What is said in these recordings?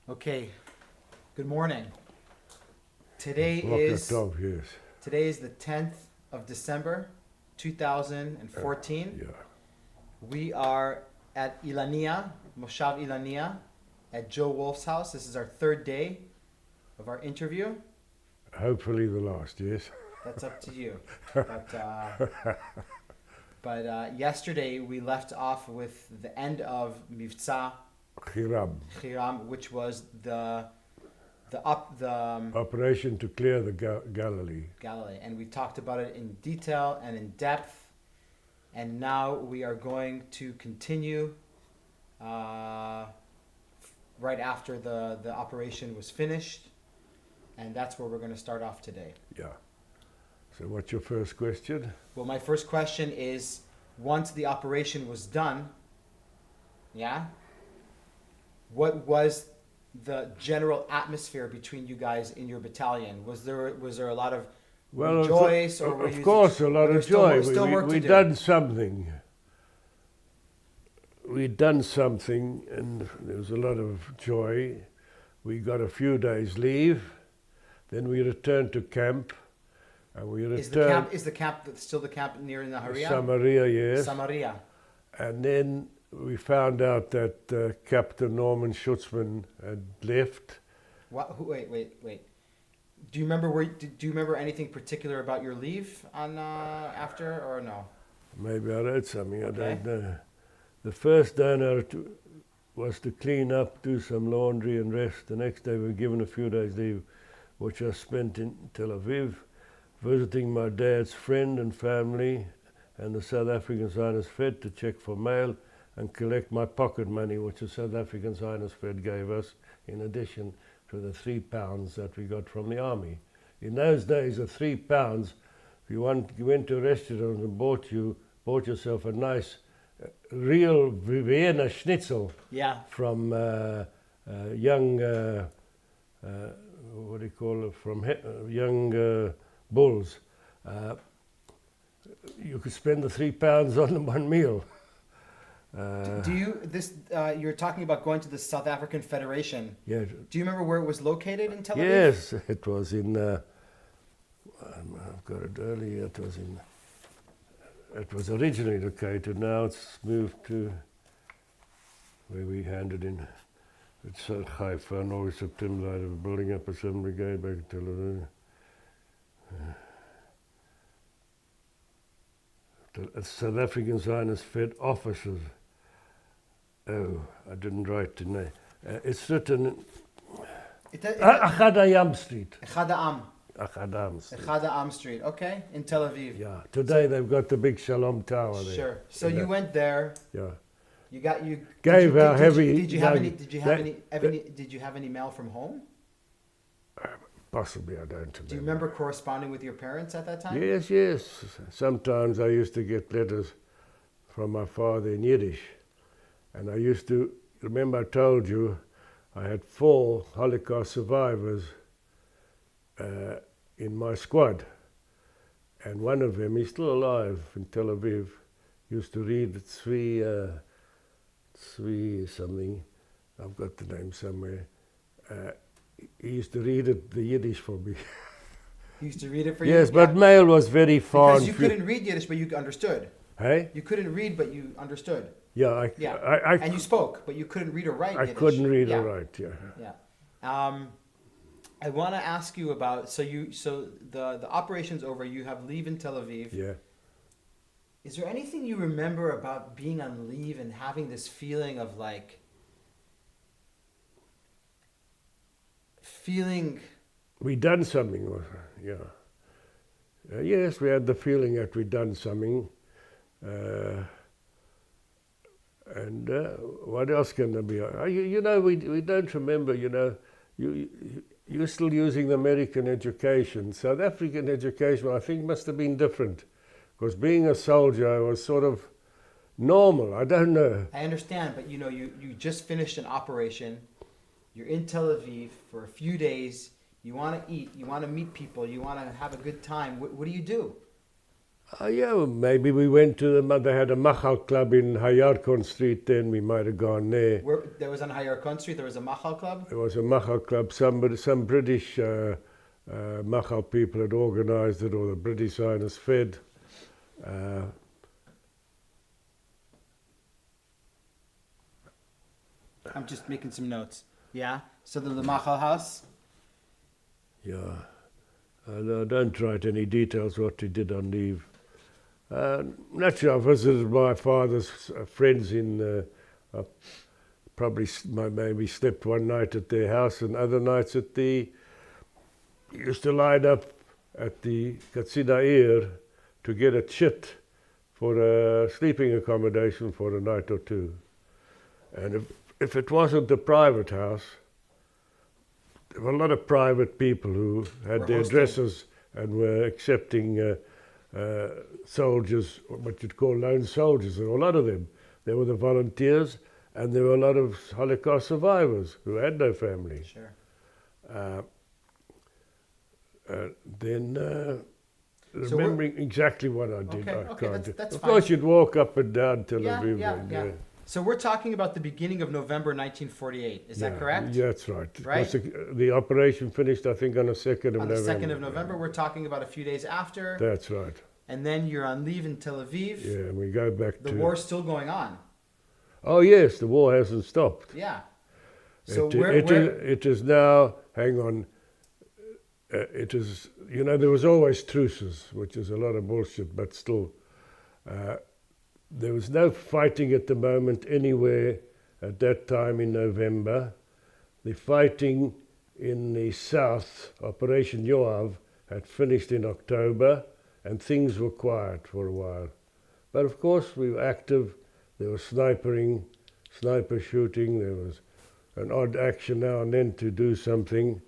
Okay, good morning. Today is the 10th of December, 2014. We are at Ilania, Moshav Ilania, at Joe Wolf's house. This is our third day of our interview. Hopefully the last, yes. That's up to you. But yesterday we left off with the end of Mivtza Chiram, which was the operation to clear the Galilee. And we talked about it in detail and in depth. And now we are going to continue right after the operation was finished. And that's where we're going to start off today. Yeah. So what's your first question? Well, my first question is, once the operation was done, what was the general atmosphere between you guys in your battalion? Was there a lot of rejoice? Of course, a lot of joy. We'd done something. We'd done something, and there was a lot of joy. We got a few days leave. Then we returned to camp. And we returned. Is the camp still the camp near Naharia? Samaria, yes. Samaria. And then we found out that Captain Norman Schuchman had left. What? Wait. Do you remember do you remember anything particular about your leave on after or no? Maybe I read something. I don't know. The first day was to clean up, do some laundry and rest. The next day we were given a few days leave, which I spent in Tel Aviv, visiting my dad's friend and family and the South African Zionist Fed to check for mail and collect my pocket money, which the South African Zionist Fed gave us, in addition to the £3 that we got from the army. In those days, the £3, if you went to a restaurant and bought yourself a nice, real Vienna schnitzel from young, what do you call it, from young bulls, you could spend the £3 on one meal. You're talking about going to the South African Federation. Yeah. Do you remember where it was located in Tel Aviv? Yes, it was in, I've got it earlier, it was originally located, now it's moved to where we handed in. It's Haifa, and always September, they were building up a 7th Brigade back in Tel Aviv. The South African Zionist Fed officers. Oh, I didn't write the name. It's written Achad Hayam Street. Echad Ha'am Street. Ha'am Street, okay, in Tel Aviv. Yeah, today they've got the big Shalom Tower there. Sure. So you went there. Yeah. Did you have any mail from home? Possibly, I don't remember. Do you remember corresponding with your parents at that time? Yes. Sometimes I used to get letters from my father in Yiddish. And I used to, remember I told you, I had 4 Holocaust survivors in my squad. And one of them, he's still alive in Tel Aviv, used to read Tzvi something, I've got the name somewhere. He used to read the Yiddish for me. He used to read it for you? Yes, but mail was very far. Because you couldn't read Yiddish, but you understood. Hey? You couldn't read, but you understood. Yeah, and you spoke, but you couldn't read or write Yiddish. I couldn't read or write, Yeah. I want to ask you about, so the operation's over, you have leave in Tel Aviv. Yeah. Is there anything you remember about being on leave and having this feeling of We'd done something, yes, we had the feeling that we'd done something. And what else can there be? We don't remember, you're still using the American education. South African education, I think, must have been different. Because being a soldier was sort of normal, I don't know. I understand, but you just finished an operation. You're in Tel Aviv for a few days. You want to eat. You want to meet people. You want to have a good time. What do you do? Yeah, maybe we went to they had a Machal club in Hayarkon Street then, we might have gone there. There was on Hayarkon Street, there was a Machal club? There was a Machal club, some British Machal people had organised it, or the British Zionist Fed. I'm just making some notes. Yeah? So the Machal house? Yeah. I don't write any details what he did on leave. Naturally, I visited my father's friends in, probably maybe slept one night at their house and other nights at used to line up at the Katsina Ear to get a chit for a sleeping accommodation for a night or two. And if it wasn't a private house, there were a lot of private people who had their addresses and were accepting soldiers, what you'd call lone soldiers, and a lot of them. There were the volunteers, and there were a lot of Holocaust survivors who had no family. Sure. Remembering exactly what I did, I can't do. That's of fine. course, you'd walk up and down Tel Aviv. Yeah. So we're talking about the beginning of November 1948. Is that correct? Yeah, that's right. Right? The operation finished, I think, on the 2nd of November. On the 2nd of November. We're talking about a few days after. That's right. And then you're on leave in Tel Aviv. Yeah, and we go back the war's still going on. Oh, yes, the war hasn't stopped. Yeah. So it is now, hang on, it is, there was always truces, which is a lot of bullshit, but still, there was no fighting at the moment anywhere at that time in November. The fighting in the south, Operation Yoav, had finished in October, and things were quiet for a while. But of course, we were active. There was snipering, sniper shooting. There was an odd action now and then to do something.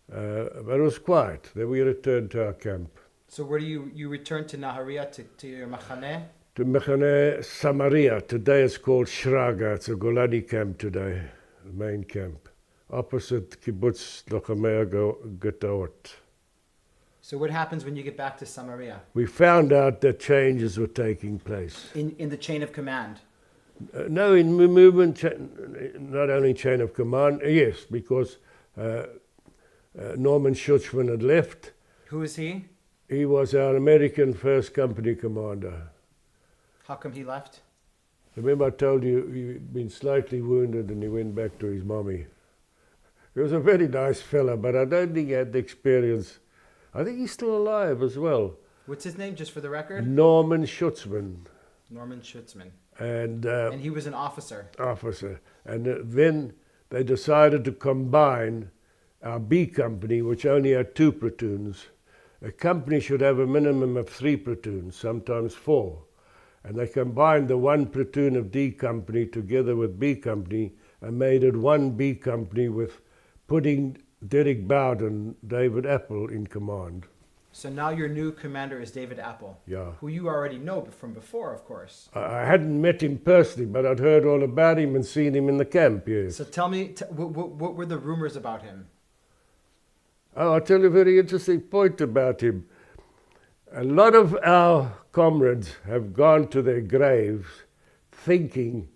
But it was quiet. Then we returned to our camp. So where do you return to Naharia, to your Machaneh? To Mechane Samaria. Today it's called Shraga. It's a Golani camp today, the main camp. Opposite Kibbutz Lochamei Getaot. So what happens when you get back to Samaria? We found out that changes were taking place. In the chain of command? No, in movement, not only chain of command, yes, because Norman Schuchman had left. Who is he? He was our American first company commander. How come he left? Remember I told you he'd been slightly wounded and he went back to his mommy. He was a very nice fella, but I don't think he had the experience. I think he's still alive as well. What's his name, just for the record? Norman Schutzman. Norman Schutzman. And he was an officer. Officer. And then they decided to combine our B company, which only had 2 platoons. A company should have a minimum of 3 platoons, sometimes 4. And they combined the 1 platoon of D company together with B company and made it 1 B company with putting Derek Bowden, David Apple in command. So now your new commander is David Apple. Yeah. Who you already know from before, of course. I hadn't met him personally, but I'd heard all about him and seen him in the camp, yes. So tell me, what were the rumors about him? Oh, I'll tell you a very interesting point about him. A lot of our comrades have gone to their graves thinking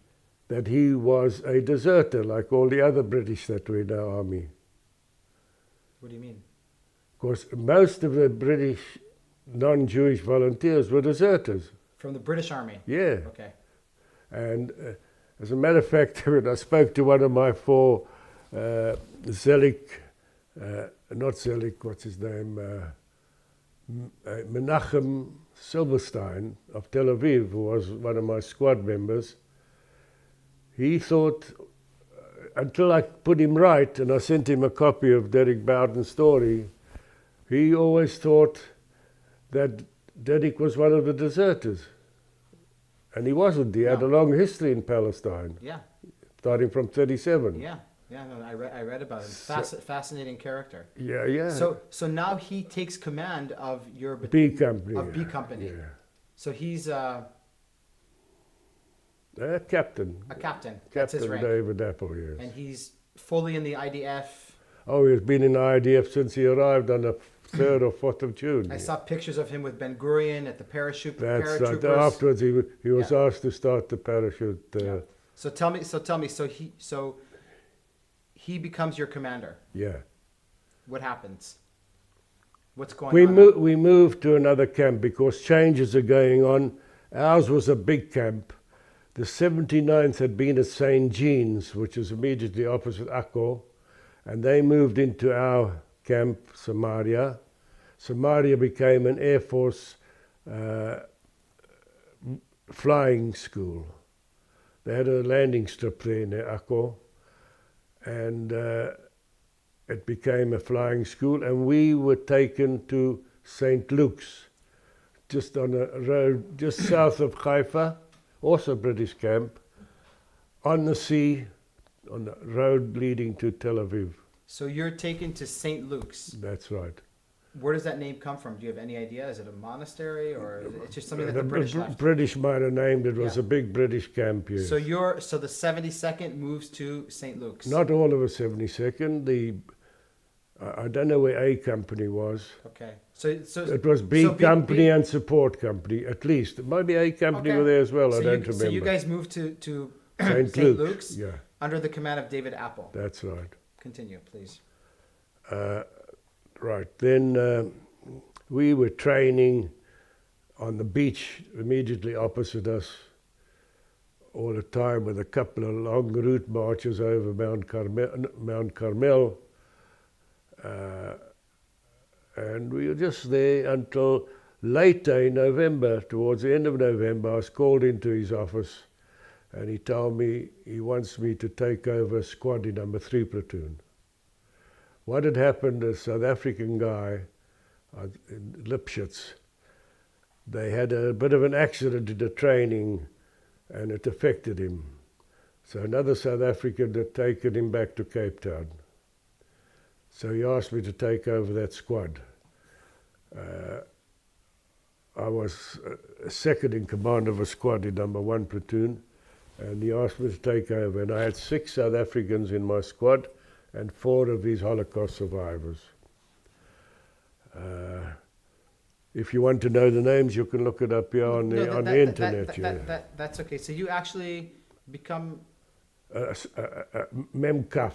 that he was a deserter, like all the other British that were in our army. What do you mean? Of course, most of the British non-Jewish volunteers were deserters. From the British Army? Yeah. Okay. And as a matter of fact, when I spoke to one of my 4 Zelig, not Zelig, what's his name, Menachem Silverstein of Tel Aviv, who was one of my squad members, he thought, until I put him right and I sent him a copy of Derek Bowden's story, he always thought that Derek was one of the deserters. And he wasn't. He had a long history in Palestine. Yeah. Starting from 37. Yeah. Yeah, no, I read about him. Fascinating character. Yeah. So now he takes command of your B company. Of B company. Yeah. So he's captain. A captain. That's Captain his rank. David Apple, yes. And he's fully in the IDF. Oh, he's been in the IDF since he arrived on the 3rd or 4th of June. I saw pictures of him with Ben Gurion at the parachute. That's right. paratroopers. Afterwards, he was asked to start the parachute. Yeah. So tell me. So he becomes your commander. Yeah. What happens? What's going on? We moved to another camp because changes are going on. Ours was a big camp. The 79th had been at St. Jean's, which is immediately opposite Akko, and they moved into our camp, Samaria. Samaria became an Air Force flying school. They had a landing strip there in Akko, and it became a flying school, and we were taken to St. Luke's, just on a road just south of Haifa, also British camp, on the sea, on the road leading to Tel Aviv. So you're taken to St. Luke's. That's right. Where does that name come from? Do you have any idea? Is it a monastery, or it's just something that the British left? British might have named it. It was a big British camp, yes. So the 72nd moves to St. Luke's. Not all of a 72nd. I don't know where A Company was. Okay. So it was B Company and Support Company, at least. It might be A Company were there as well. I don't remember. So you guys moved to St. Luke's, yeah, under the command of David Apple. That's right. Continue, please. Right. Then we were training on the beach immediately opposite us all the time, with a couple of long route marches over Mount Carmel. And we were just there until later in November. Towards the end of November, I was called into his office, and he told me he wants me to take over squad in number 3 platoon. What had happened, a South African guy in Lipschitz, they had a bit of an accident in the training, and it affected him. So another South African had taken him back to Cape Town. So he asked me to take over that squad. I was second in command of a squad in number 1 platoon, and he asked me to take over. And I had 6 South Africans in my squad and 4 of these Holocaust survivors. If you want to know the names, you can look it up here on the internet. That's okay. So you actually become Memkaf.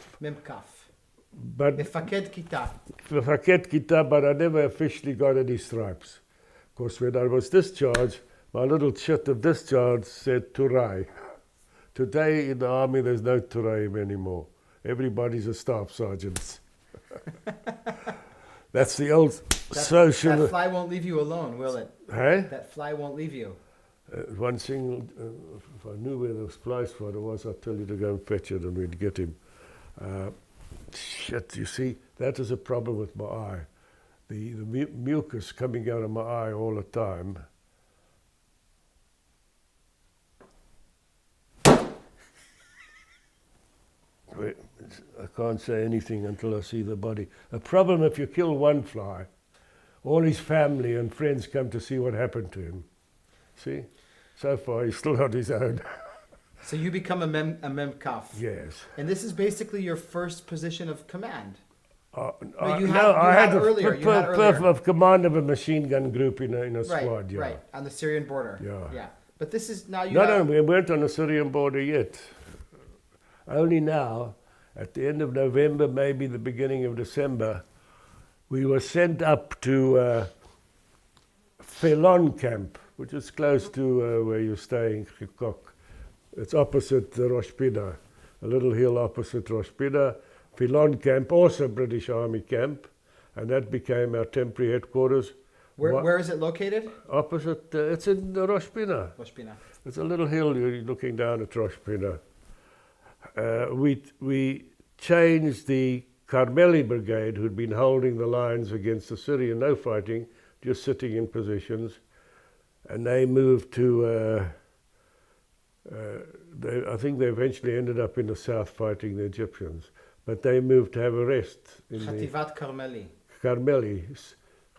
But Mefaked Kita. Mefaked Kita, but I never officially got any stripes. Of course, when I was discharged, my little chit of discharge said Turai. Today in the army, there's no Turaim anymore. Everybody's a staff sergeant. That's the old social... That fly won't leave you alone, will it? Hey? That fly won't leave you. One thing, if I knew where the fly spotter was, I'd tell you to go and fetch it and we'd get him. Shit, you see, that is a problem with my eye. The mucus coming out of my eye all the time. Wait, I can't say anything until I see the body. A problem if you kill one fly, all his family and friends come to see what happened to him. See? So far, he's still on his own. So you become a memkaf. Yes. And this is basically your first position of command. I had the command of a machine gun group in a squad. Yeah. Right, on the Syrian border. Yeah. But this is now you. No, we weren't on the Syrian border yet. Only now, at the end of November, maybe the beginning of December, we were sent up to Felon camp, which is close to where you're staying, Chikok. It's opposite the Rosh Pina, a little hill opposite Rosh Pina. Felon camp, also British Army camp, and that became our temporary headquarters. Where is it located? Opposite, it's in the Rosh Pina. Rosh Pina. It's a little hill, you're looking down at Rosh Pina. We changed the Carmeli brigade, who'd been holding the lines against the Syrian, no fighting, just sitting in positions, and they moved to, I think they eventually ended up in the south fighting the Egyptians, but they moved to have a rest. Chativat Carmeli. Carmeli,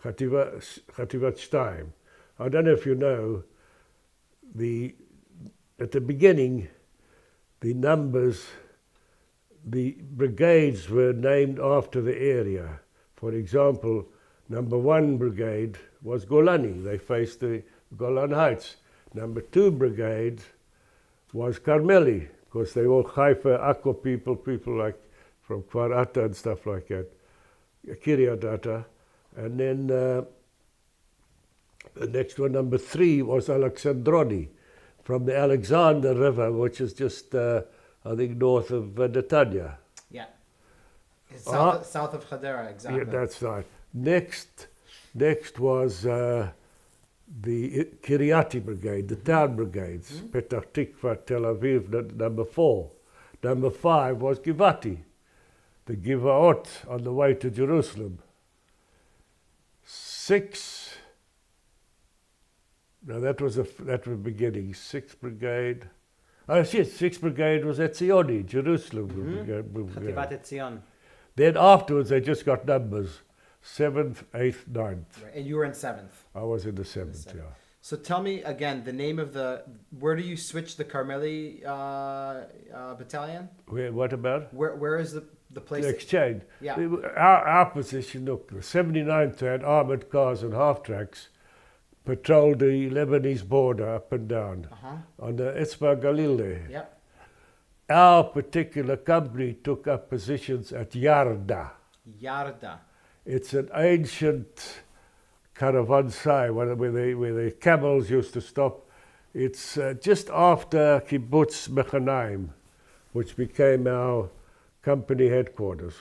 Chativat Stein. I don't know if you know, at the beginning, the numbers, the brigades were named after the area. For example, number 1 brigade was Golani. They faced the Golan Heights. Number 2 brigade was Carmeli, because they were Haifa, Akko people like from Kfar Atta and stuff like that, Kiryat Atta. And then the next one, number 3, was Alexandroni, from the Alexander River, which is just, I think, north of Netanya. Yeah. It's south of Hadera, exactly. Yeah, that's right. Next was the Kiryati Brigade, the town brigades, Petah Tikva, Tel Aviv, number 4. Number 5 was Givati, the Givaot on the way to Jerusalem. 6, now that was beginning, 6th Brigade. Oh, yes, 6th Brigade was Etzioni, Jerusalem. Chativat Etzion. Then afterwards they just got numbers, 7th, 8th, 9th. Right. And you were in 7th. I was in the 7th, yeah. So tell me again, the name of where do you switch the Carmeli battalion? What about? Where is the place? The exchange. Yeah. Our position, look, the 79th had armoured cars and half-tracks, patrolled the Lebanese border up and down on the Etzba Galil there. Yep. Our particular company took up positions at Yarda. Yarda. It's an ancient caravanserai where the camels used to stop. It's just after Kibbutz Mechanaim, which became our company headquarters.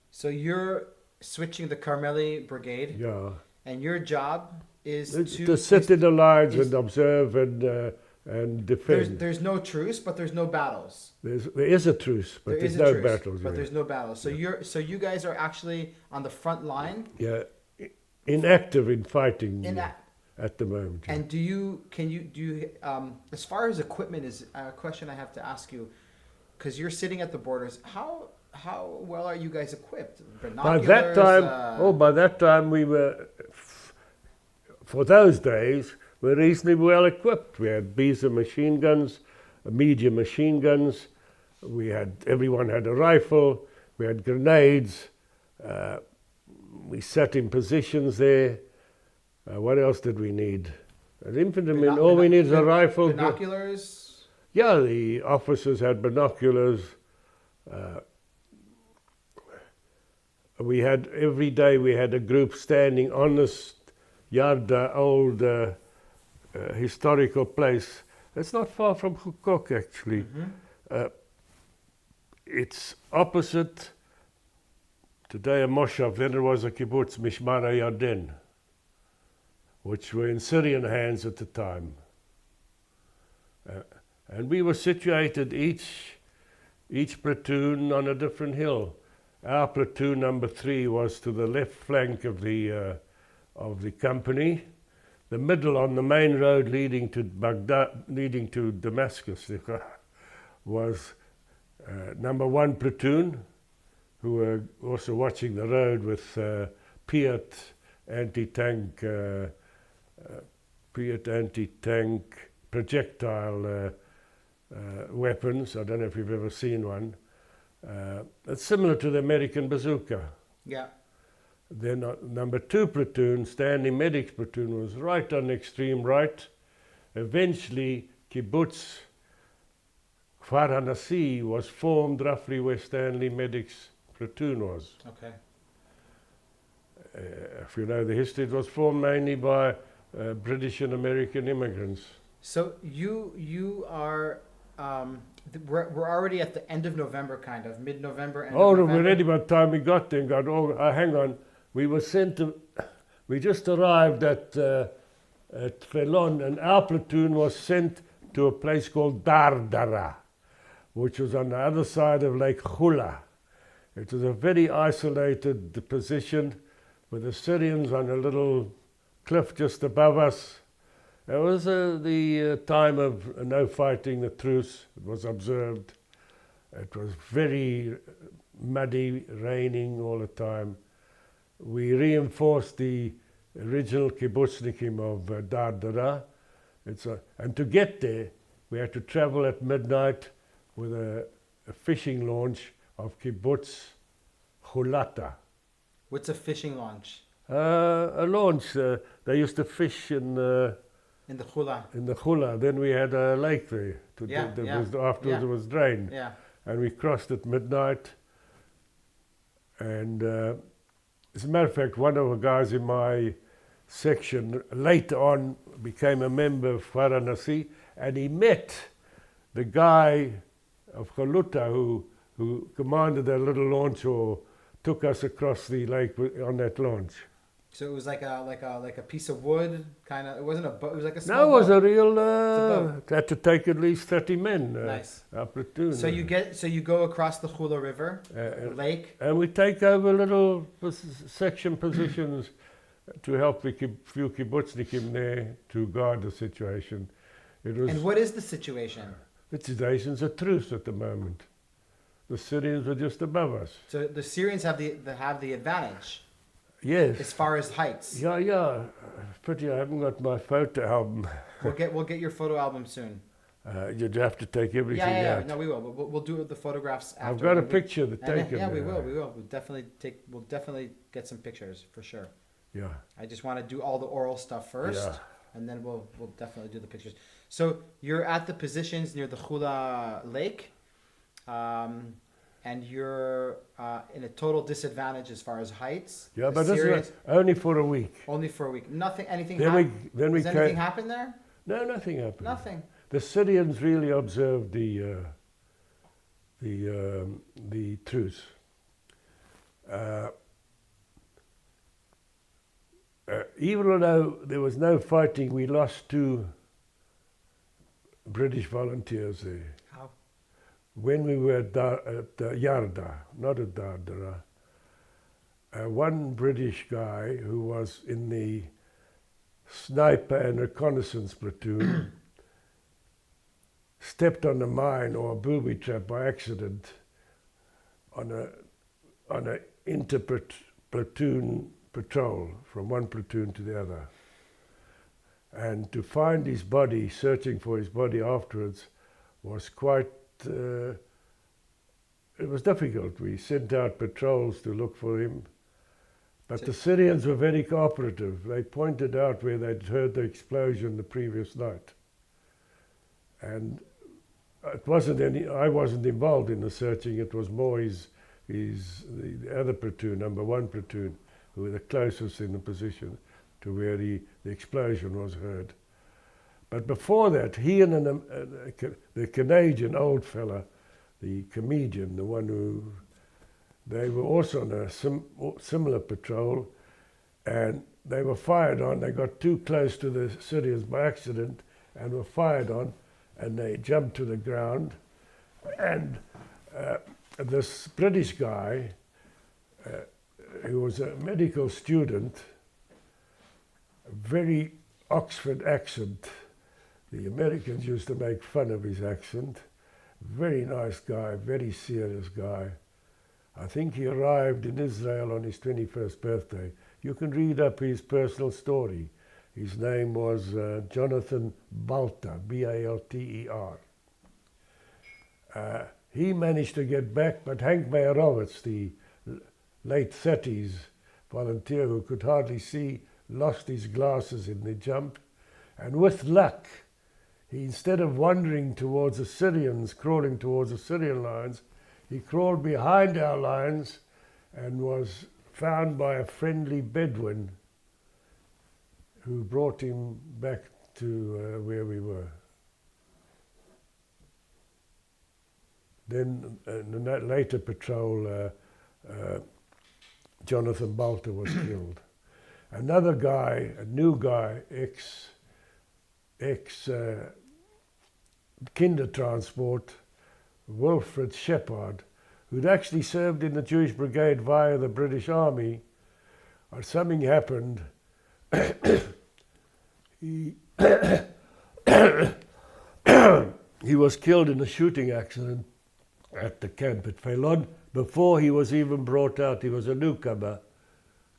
So you're switching the Carmeli brigade. Yeah. And your job is to sit in the lines and observe and defend. There's no truce, but there's no battles. There is a truce, but there's no battles. But there's no battles. So you guys are actually on the front line. Yeah, inactive in fighting at the moment. And do you as far as equipment is a question I have to ask you, because you're sitting at the borders. How well are you guys equipped? Binoculars, by that time we were, for those days, we're reasonably well equipped. We had Beezer machine guns, medium machine guns. Everyone had a rifle. We had grenades. We sat in positions there. What else did we need? An infantryman, all we need is a rifle. Binoculars? Yeah, the officers had binoculars. Every day we had a group standing on this Yarda, old historical place. It's not far from Hukok, actually. It's opposite, today a moshav, then there was a kibbutz, Mishmar Yarden, which were in Syrian hands at the time. And we were situated, each platoon on a different hill. Our platoon number 3 was to the left flank of the company. The middle on the main road leading to Damascus was number 1 platoon, who were also watching the road with Piat anti-tank projectile weapons. I don't know if you've ever seen one. It's similar to the American bazooka. Yeah. Then number 2 platoon, Stanley Medics platoon, was right on the extreme right. Eventually, Kibbutz Kfar HaNasi was formed roughly where Stanley Medics platoon was. Okay. If you know the history, it was formed mainly by British and American immigrants. So you are, we're already at the end of November, kind of, mid-November. Already by the time we got there, hang on. We just arrived at Felon, and our platoon was sent to a place called Dardara, which was on the other side of Lake Chula. It was a very isolated position with the Syrians on a little cliff just above us. It was the time of no fighting, the truce. It was observed. It was very muddy, raining all the time. We reinforced the original kibbutznikim of Dardara. And to get there, we had to travel at midnight with a a fishing launch of kibbutz Chulata. What's a fishing launch? A launch. They used to fish in the Chula. In the Chula. Then we had a lake there. Afterwards it was drained. Yeah. And we crossed at midnight. And as a matter of fact, one of the guys in my section later on became a member of Varanasi, and he met the guy of Chaluta who commanded that little launch or took us across the lake on that launch. So it was like a piece of wood, kind of. It wasn't a boat. It was like a small No, it was boat. a real. Had to take at least 30 men. Nice. Our platoon. So you go across the Chula River, the lake, and we take over little section positions to help the few kibbutznikim there to guard the situation. It was. And what is the situation? The situation's a truce at the moment. The Syrians were just above us. So the Syrians have the advantage. Yes. As far as heights. Yeah. Pretty. I haven't got my photo album. We'll get your photo album soon. You'd have to take everything out. Yeah. No, we will. We'll do the photographs after. I've got a picture to take. Yeah, we will. We'll definitely get some pictures for sure. Yeah. I just want to do all the oral stuff first. Yeah. And then we'll definitely do the pictures. So you're at the positions near the Chula Lake. And you're in a total disadvantage as far as heights. Yeah, but this was only for a week. Only for a week. Anything Does anything happen there? No, nothing happened. Nothing. The Syrians really observed the truce. Even though there was no fighting, we lost 2 British volunteers there. How? When we were at Yarda, not at Dardara, one British guy who was in the sniper and reconnaissance platoon stepped on a mine or a booby trap by accident on a inter-platoon patrol from one platoon to the other. And to find his body, searching for his body afterwards, was quite it was difficult. We sent out patrols to look for him. But the Syrians were very cooperative. They pointed out where they'd heard the explosion the previous night. And it wasn't I wasn't involved in the searching. It was more the other platoon, number 1 platoon, who were the closest in the position to where the explosion was heard. But before that, he and the Canadian old fella, the comedian, the one who, they were also on a similar patrol, and they were fired on. They got too close to the Syrians by accident and were fired on, and they jumped to the ground. And this British guy, who was a medical student, a very Oxford accent. The Americans used to make fun of his accent. Very nice guy, very serious guy. I think he arrived in Israel on his 21st birthday. You can read up his personal story. His name was Jonathan Balter, B-A-L-T-E-R. He managed to get back, but Hank Meyerowitz, the late 30s volunteer who could hardly see, lost his glasses in the jump. And with luck, he, instead of wandering towards the Syrians, crawling towards the Syrian lines, he crawled behind our lines and was found by a friendly Bedouin who brought him back to where we were. Then in that later patrol, Jonathan Balter was killed. Another guy, a new guy, ex Kindertransport, Wilfred Shepard, who'd actually served in the Jewish Brigade via the British Army, or something happened. He was killed in a shooting accident at the camp at Faudem. Before he was even brought out, he was a newcomer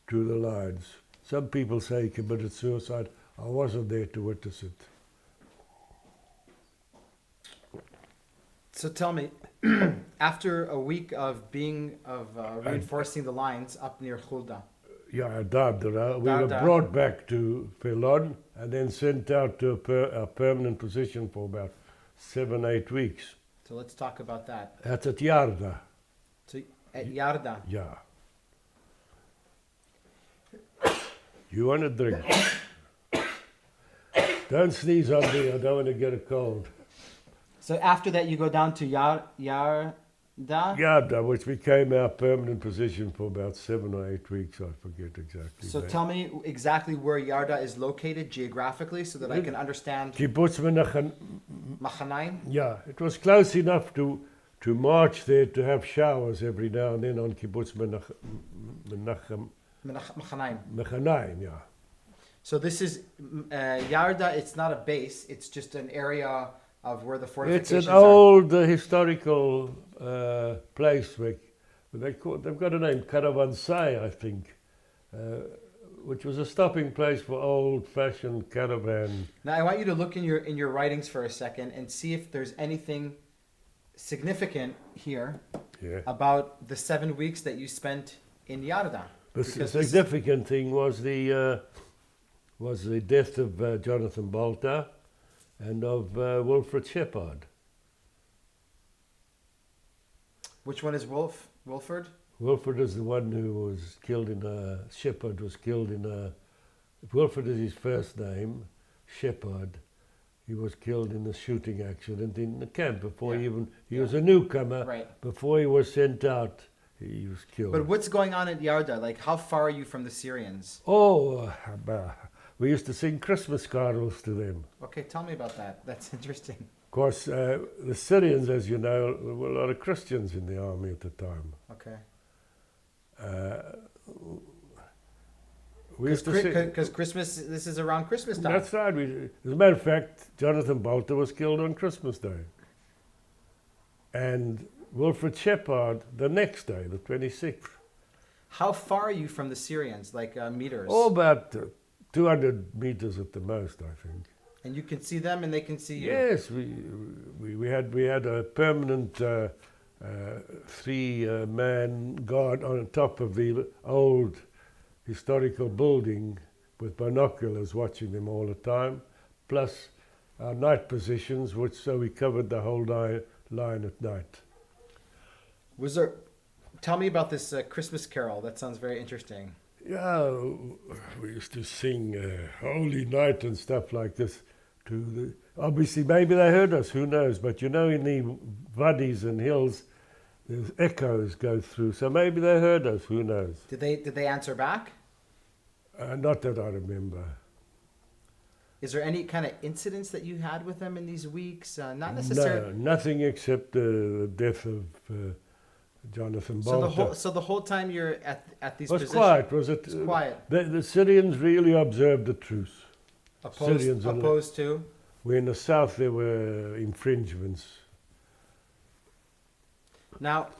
to the lines. Some people say he committed suicide. I wasn't there to witness it. So tell me, after a week of reinforcing the lines up near Khulda. Yeah, Dardara. We were Dardar. brought back to Felon and then sent out to a permanent position for about 7-8 weeks. So let's talk about that. That's at Yarda. So at Yarda. Yeah. You want a drink? Don't sneeze on me, I don't want to get a cold. So after that, you go down to Yarda. Yarda, which became our permanent position for about 7 or 8 weeks, I forget exactly. So tell me exactly where Yarda is located geographically so that I can understand. Kibbutz Menachem. Machanaim? Yeah, it was close enough to march there to have showers every now and then on Kibbutz Menachem. Machanaim. Yeah. So this is Yarda. It's not a base. It's just an area of where the fortifications It's an old historical place where they've got a name, Caravansai, I think, which was a stopping place for old-fashioned caravan. Now I want you to look in your writings for a second and see if there's anything significant here about the 7 weeks that you spent in Yarda. The significant thing was the death of Jonathan Bolter and of Wilfred Shepard. Which one is Wolf? Wilfred? Wilfred is the one who was killed Shepard was killed Wilfred is his first name, Shepard. He was killed in a shooting accident in the camp before he was a newcomer. Right. Before he was sent out, he was killed. But what's going on at Yarda? Like, how far are you from the Syrians? Oh, we used to sing Christmas carols to them. Okay, tell me about that. That's interesting. Of course, the Syrians, as you know, there were a lot of Christians in the army at the time. Okay. We used to sing... Because Christmas, this is around Christmas time. That's right. As a matter of fact, Jonathan Bolter was killed on Christmas Day. And Wilfred Shepard the next day, the 26th. How far are you from the Syrians, like meters? Oh, about 200 meters at the most, I think. And you can see them and they can see you? Yes, we had a permanent 3-man guard on top of the old historical building with binoculars watching them all the time, plus our night positions, so we covered the whole line at night. Tell me about this Christmas carol. That sounds very interesting. Yeah, we used to sing Holy Night and stuff like this. Obviously, maybe they heard us, who knows? But in the wadis and hills, there's echoes go through. So maybe they heard us, who knows? Did they answer back? Not that I remember. Is there any kind of incidents that you had with them in these weeks? Not necessarily. No, nothing except the death of Jonathan Bolter. So the whole time you're at these positions... quiet, was it? It was quiet. The Syrians really observed the truce. Opposed to? Where in the south there were infringements. Now,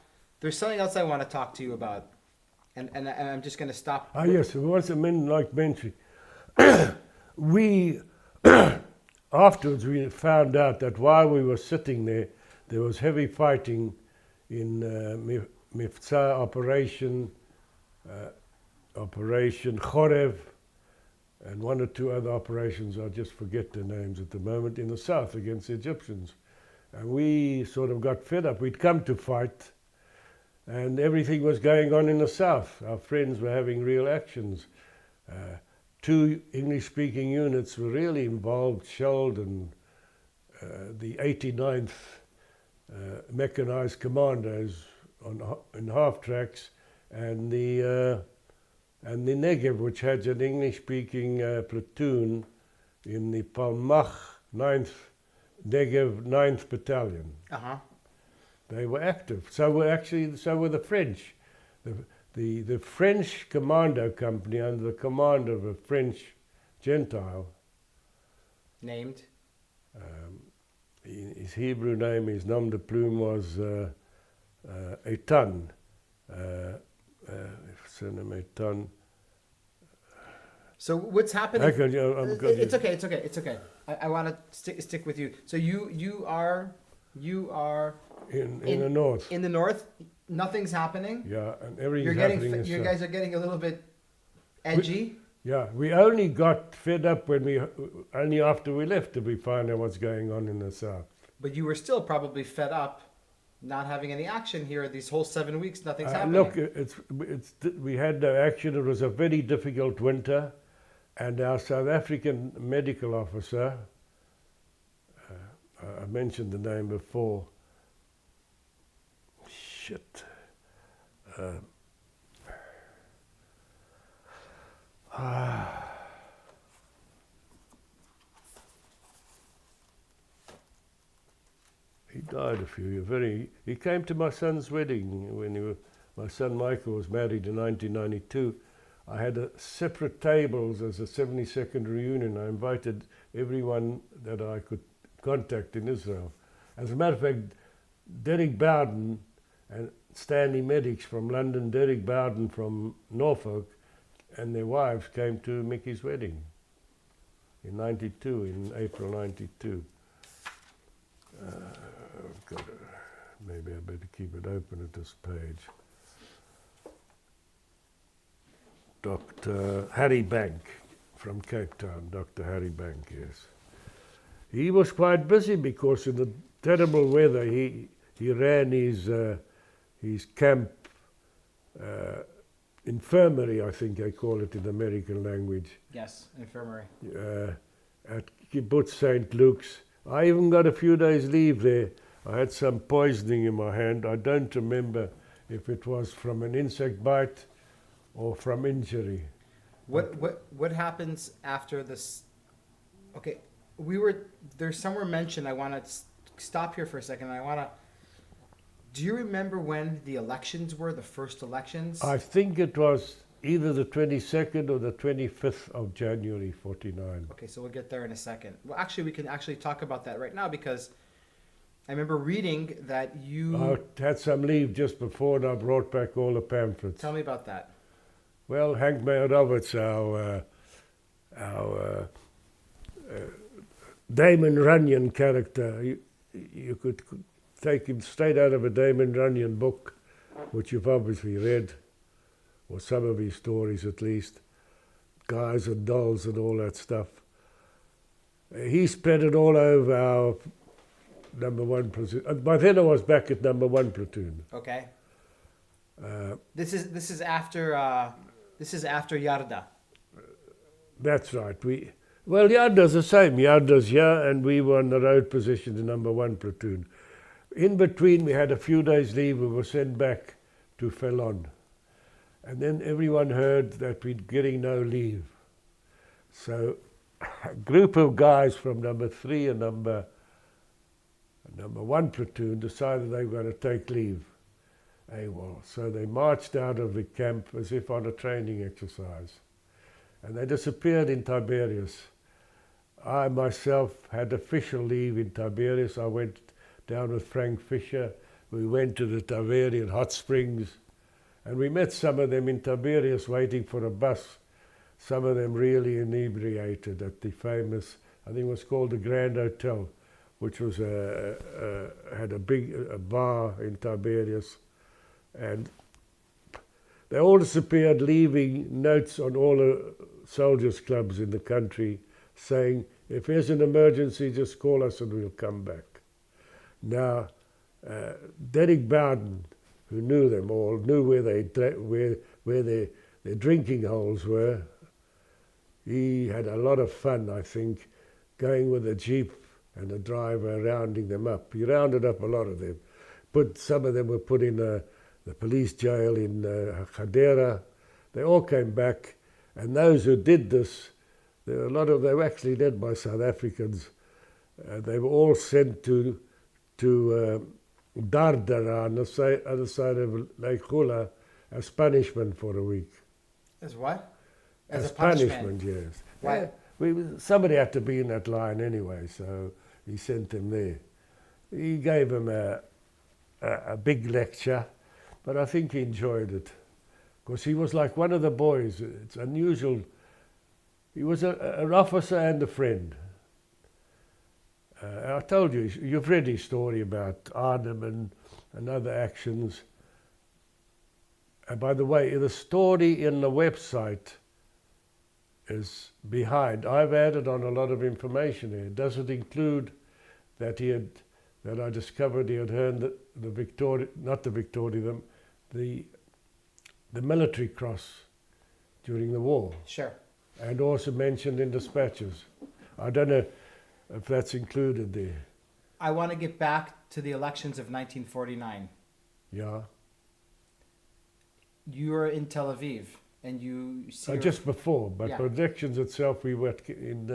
there's something else I want to talk to you about. And I'm just going to stop. Yes, once a man like mentioning. Afterwards we found out that while we were sitting there was heavy fighting in Mifza Operation Chorev, and 1 or 2 other operations, I just forget their names at the moment, in the south against the Egyptians. And we sort of got fed up. We'd come to fight, and everything was going on in the south. Our friends were having real actions. 2 English-speaking units were really involved, Sheldon, the 89th Mechanized Commandos in half-tracks, and the Negev, which had an English-speaking platoon in the Palmach 9th Negev 9th Battalion. Uh-huh. They were active. So were the French. The French commando company under the command of a French Gentile. Named? His Hebrew name, his nom de plume was Eitan. Eitan. So what's happening? It's okay. I want to stick with you. So you are In the north. In the north, nothing's happening. Yeah, and everything's happening. You guys are getting a little bit edgy. We only got fed up only after we left did we find out what's going on in the south. But you were still probably fed up not having any action here. These whole 7 weeks, nothing's happening. Look, we had no action. It was a very difficult winter, and our South African medical officer, I mentioned the name before. Shit. He died a few years. He came to my son's wedding when my son Michael was married in 1992. I had separate tables as a 72nd reunion. I invited everyone that I could contact in Israel. As a matter of fact, Derek Bowden and Stanley Medics from London, Derek Bowden from Norfolk, and their wives came to Mickey's wedding in '92, in April '92. Maybe I better keep it open at this page. Dr. Harry Bank from Cape Town, Dr. Harry Bank, yes. He was quite busy because in the terrible weather he ran his camp infirmary, I think I call it in the American language. Yes, infirmary. At Kibbutz St. Luke's. I even got a few days leave there. I had some poisoning in my hand. I don't remember if it was from an insect bite or from injury. What happens after this? Okay, there's somewhere mentioned. I want to stop here for a second. Do you remember when the elections were, the first elections? I think it was either the 22nd or the 25th of January, 49. Okay, so we'll get there in a second. Well, actually, we can actually talk about that right now because I remember reading that you... I had some leave just before and I brought back all the pamphlets. Tell me about that. Well, Hank Mayer-Roberts, our Damon Runyon character, you could take him straight out of a Damon Runyon book, which you've obviously read, or some of his stories at least, Guys and Dolls and all that stuff. He spread it all over our number 1 platoon. By then I was back at number 1 platoon. Okay. This is after Yarda. That's right. Yarda's the same. Yarda's here, and we were on the road position in number 1 platoon. In between, we had a few days leave. We were sent back to Felon. And then everyone heard that we'd getting no leave. So a group of guys from number 3 and number 1 platoon decided they were going to take leave. So they marched out of the camp as if on a training exercise. And they disappeared in Tiberias. I myself had official leave in Tiberias. I went down with Frank Fisher. We went to the Tiberian hot springs. And we met some of them in Tiberias waiting for a bus. Some of them really inebriated at the famous, I think it was called the Grand Hotel, which was had a big bar in Tiberias. And they all disappeared, leaving notes on all the soldiers' clubs in the country saying, if there's an emergency, just call us and we'll come back. Now, Derek Bowden, who knew them all, knew where their drinking holes were. He had a lot of fun, I think, going with a jeep and a driver rounding them up. He rounded up a lot of them. Some of them were put in the police jail in Hadera. They all came back, and those who did this, they were actually led by South Africans. They were all sent to Dardara on the other side of Lake Hula as punishment for a week. As what? As a punishment, yes. Why? Somebody had to be in that line anyway, so he sent them there. He gave them a big lecture, but I think he enjoyed it, because he was like one of the boys. It's unusual. He was an officer and a friend. I told you, you've read his story about Arnhem and and other actions. And by the way, the story in the website is behind. I've added on a lot of information here. Does it include that I discovered he had earned the Victoria, not the Victoria, the military cross during the war. Sure. And also mentioned in dispatches. I don't know if that's included there. I want to get back to the elections of 1949. Yeah. You were in Tel Aviv, and you see... Just before, but Yeah. for elections itself, we were in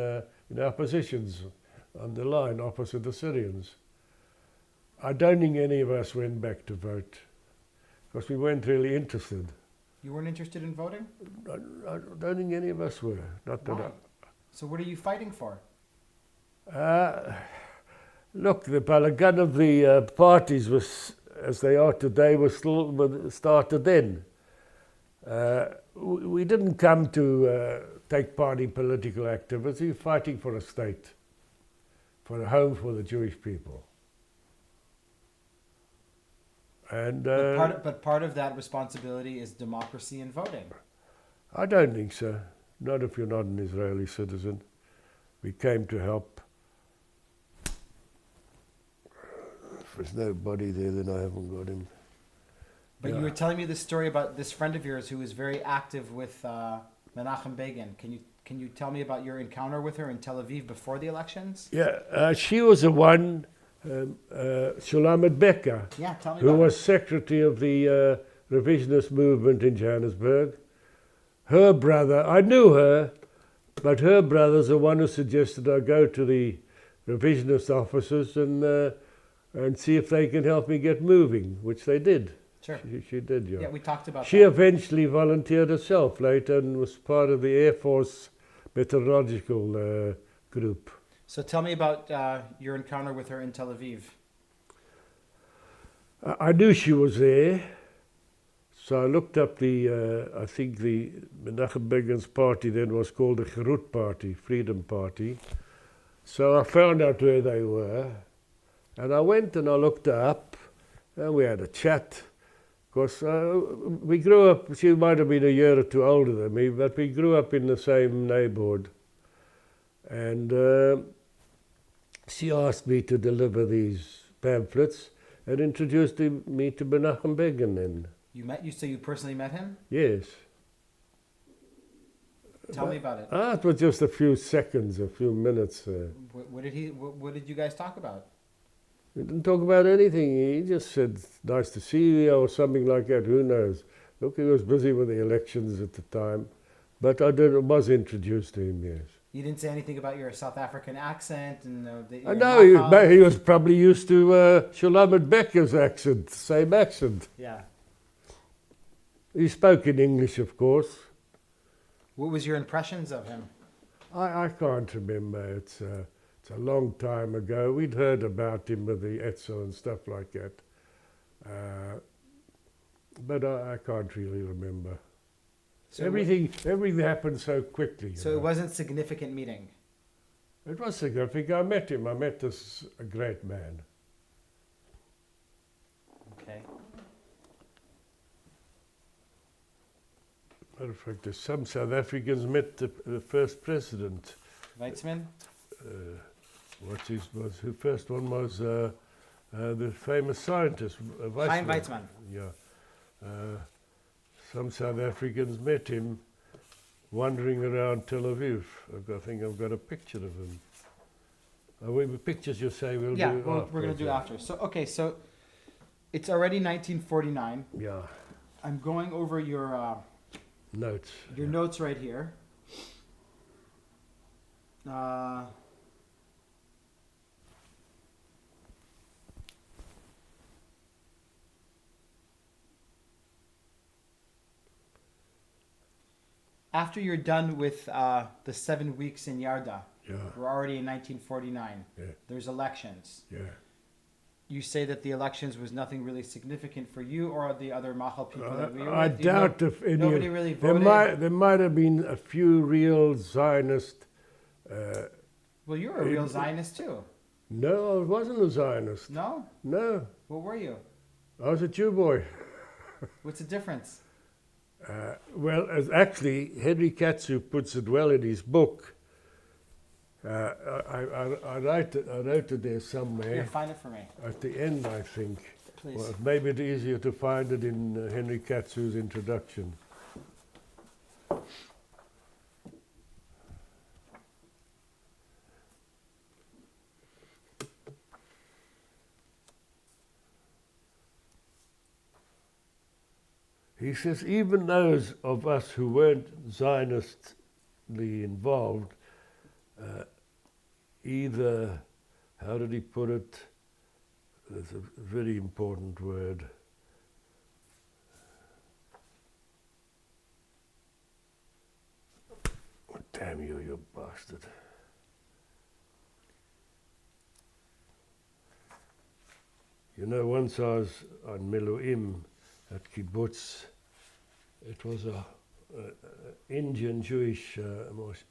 our positions on the line opposite the Syrians. I don't think any of us went back to vote, because we weren't really interested. You weren't interested in voting? I don't think any of us were. Not that Why? So what are you fighting for? Look, the balagan of the parties was, as they are today, was still started then. We didn't come to take part in political activity, fighting for a state, for a home for the Jewish people. And But part of that responsibility is democracy and voting. I don't think so. Not if you're not an Israeli citizen. We came to help. If there's nobody there, then I haven't got him. But you were telling me this story about this friend of yours who was very active with Menachem Begin. Can you tell me about your encounter with her in Tel Aviv before the elections? Yeah, she was the one, Shulamet Becker, Yeah, tell me who about was secretary of the revisionist movement in Johannesburg. Her brother, I knew her, but her brother's the one who suggested I go to the revisionist offices and see if they can help me get moving, which they did. Sure. She did, yeah. Yeah, we talked about She that. eventually volunteered herself later and was part of the Air Force meteorological group. So tell me about your encounter with her in Tel Aviv. I knew she was there, so I looked up I think the Menachem Begin's party then was called the Gerut Party, Freedom Party. So I found out where they were, and I went and I looked her up, and we had a chat. Because we grew up, she might have been a year or two older than me, but we grew up in the same neighborhood. And she asked me to deliver these pamphlets and introduced me to Menachem Begin then. You say you personally met him? Yes. Tell me about it. It was just a few seconds, a few minutes. What did you guys talk about? We didn't talk about anything. He just said, nice to see you, or something like that. Who knows? Look, he was busy with the elections at the time. But I was introduced to him, yes. You didn't say anything about your South African accent? And I know, he was probably used to Shulamet Becker's accent, same accent. Yeah. He spoke in English, of course. What was your impressions of him? I can't remember. It's a long time ago. We'd heard about him with the Etzel and stuff like that. But I can't really remember. So everything happened so quickly. So it wasn't a significant meeting? It was significant. I met him. I met a great man. Okay. Matter of fact, some South Africans met the first president. Weizmann? The first one was the famous scientist, Chaim Weizmann. Yeah. Some South Africans met him wandering around Tel Aviv. I think I've got a picture of him. Pictures you say we'll do after. Yeah, we're going to do after. So it's already 1949. Yeah. I'm going over your notes. Your notes right here. After you're done with the 7 weeks in Yarda, we're already in 1949. Yeah. There's elections. Yeah. You say that the elections was nothing really significant for you or the other Mahal people that we were I with? doubt if any. Nobody really voted. There might have been a few real Zionist. Well, you were a real Zionist too. No, I wasn't a Zionist. No? No. What were you? I was a Jew boy. What's the difference? Well, as actually, Henry Katsu puts it well in his book. I wrote it there somewhere. Here, find it for me. At the end, I think. Please. Well, it may be easier to find it in Henry Katsu's introduction. He says, even those of us who weren't Zionistly involved, either, how did he put it? There's a very important word. Oh, damn you, you bastard. You know, once I was on Miluim at kibbutz. It was a Indian Jewish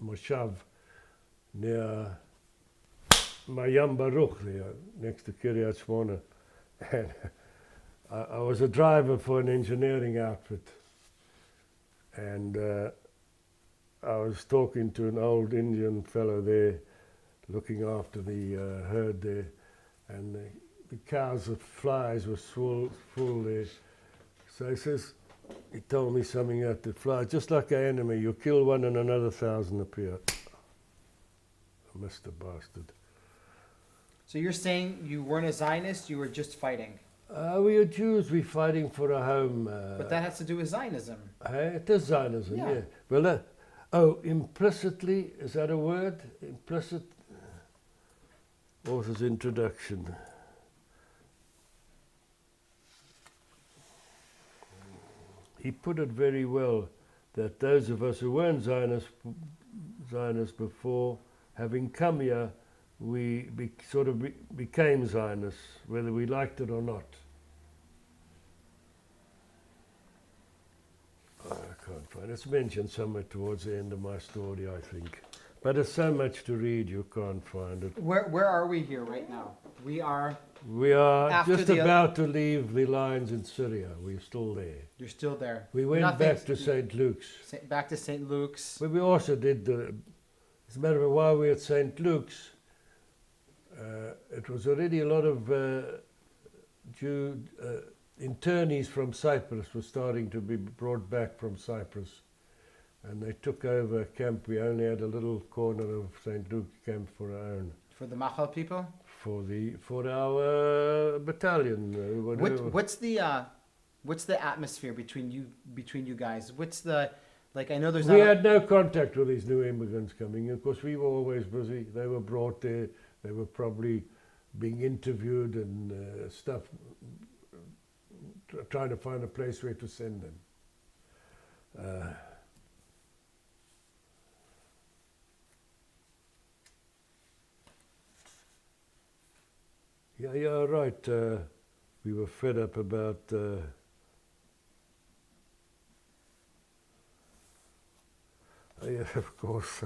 moshav near Mayam Baruch, there, next to Kiryat Shmona. And I was a driver for an engineering outfit. And I was talking to an old Indian fellow there, looking after the herd there. And the cows of flies were full there. So he told me something about the flies, just like an enemy, you kill one and another 1,000 appear. I missed the bastard. So you're saying you weren't a Zionist, you were just fighting? We are Jews, we're fighting for a home. But that has to do with Zionism. It is Zionism, yeah. Well, implicitly, is that a word? Implicit? Author's introduction. He put it very well that those of us who weren't Zionists before, having come here, we became Zionists, whether we liked it or not. I can't find it. It's mentioned somewhere towards the end of my story, I think. But there's so much to read, you can't find it. Where are we here right now? We are just about to leave the lines in Syria. We're still there. You're still there. We went back to St. Luke's. Back to St. Luke's. But we also did as a matter of while we were at St. Luke's, it was already a lot of Jew internees from Cyprus were starting to be brought back from Cyprus. And they took over a camp. We only had a little corner of St. Luke's camp for our own. For the Machal people? For our battalion. What's the atmosphere between you guys? What's the, like, I know there's We had no contact with these new immigrants coming in. Of course, we were always busy. They were brought there. They were probably being interviewed and stuff, trying to find a place where to send them. Yeah, right. We were fed up about yeah, of course.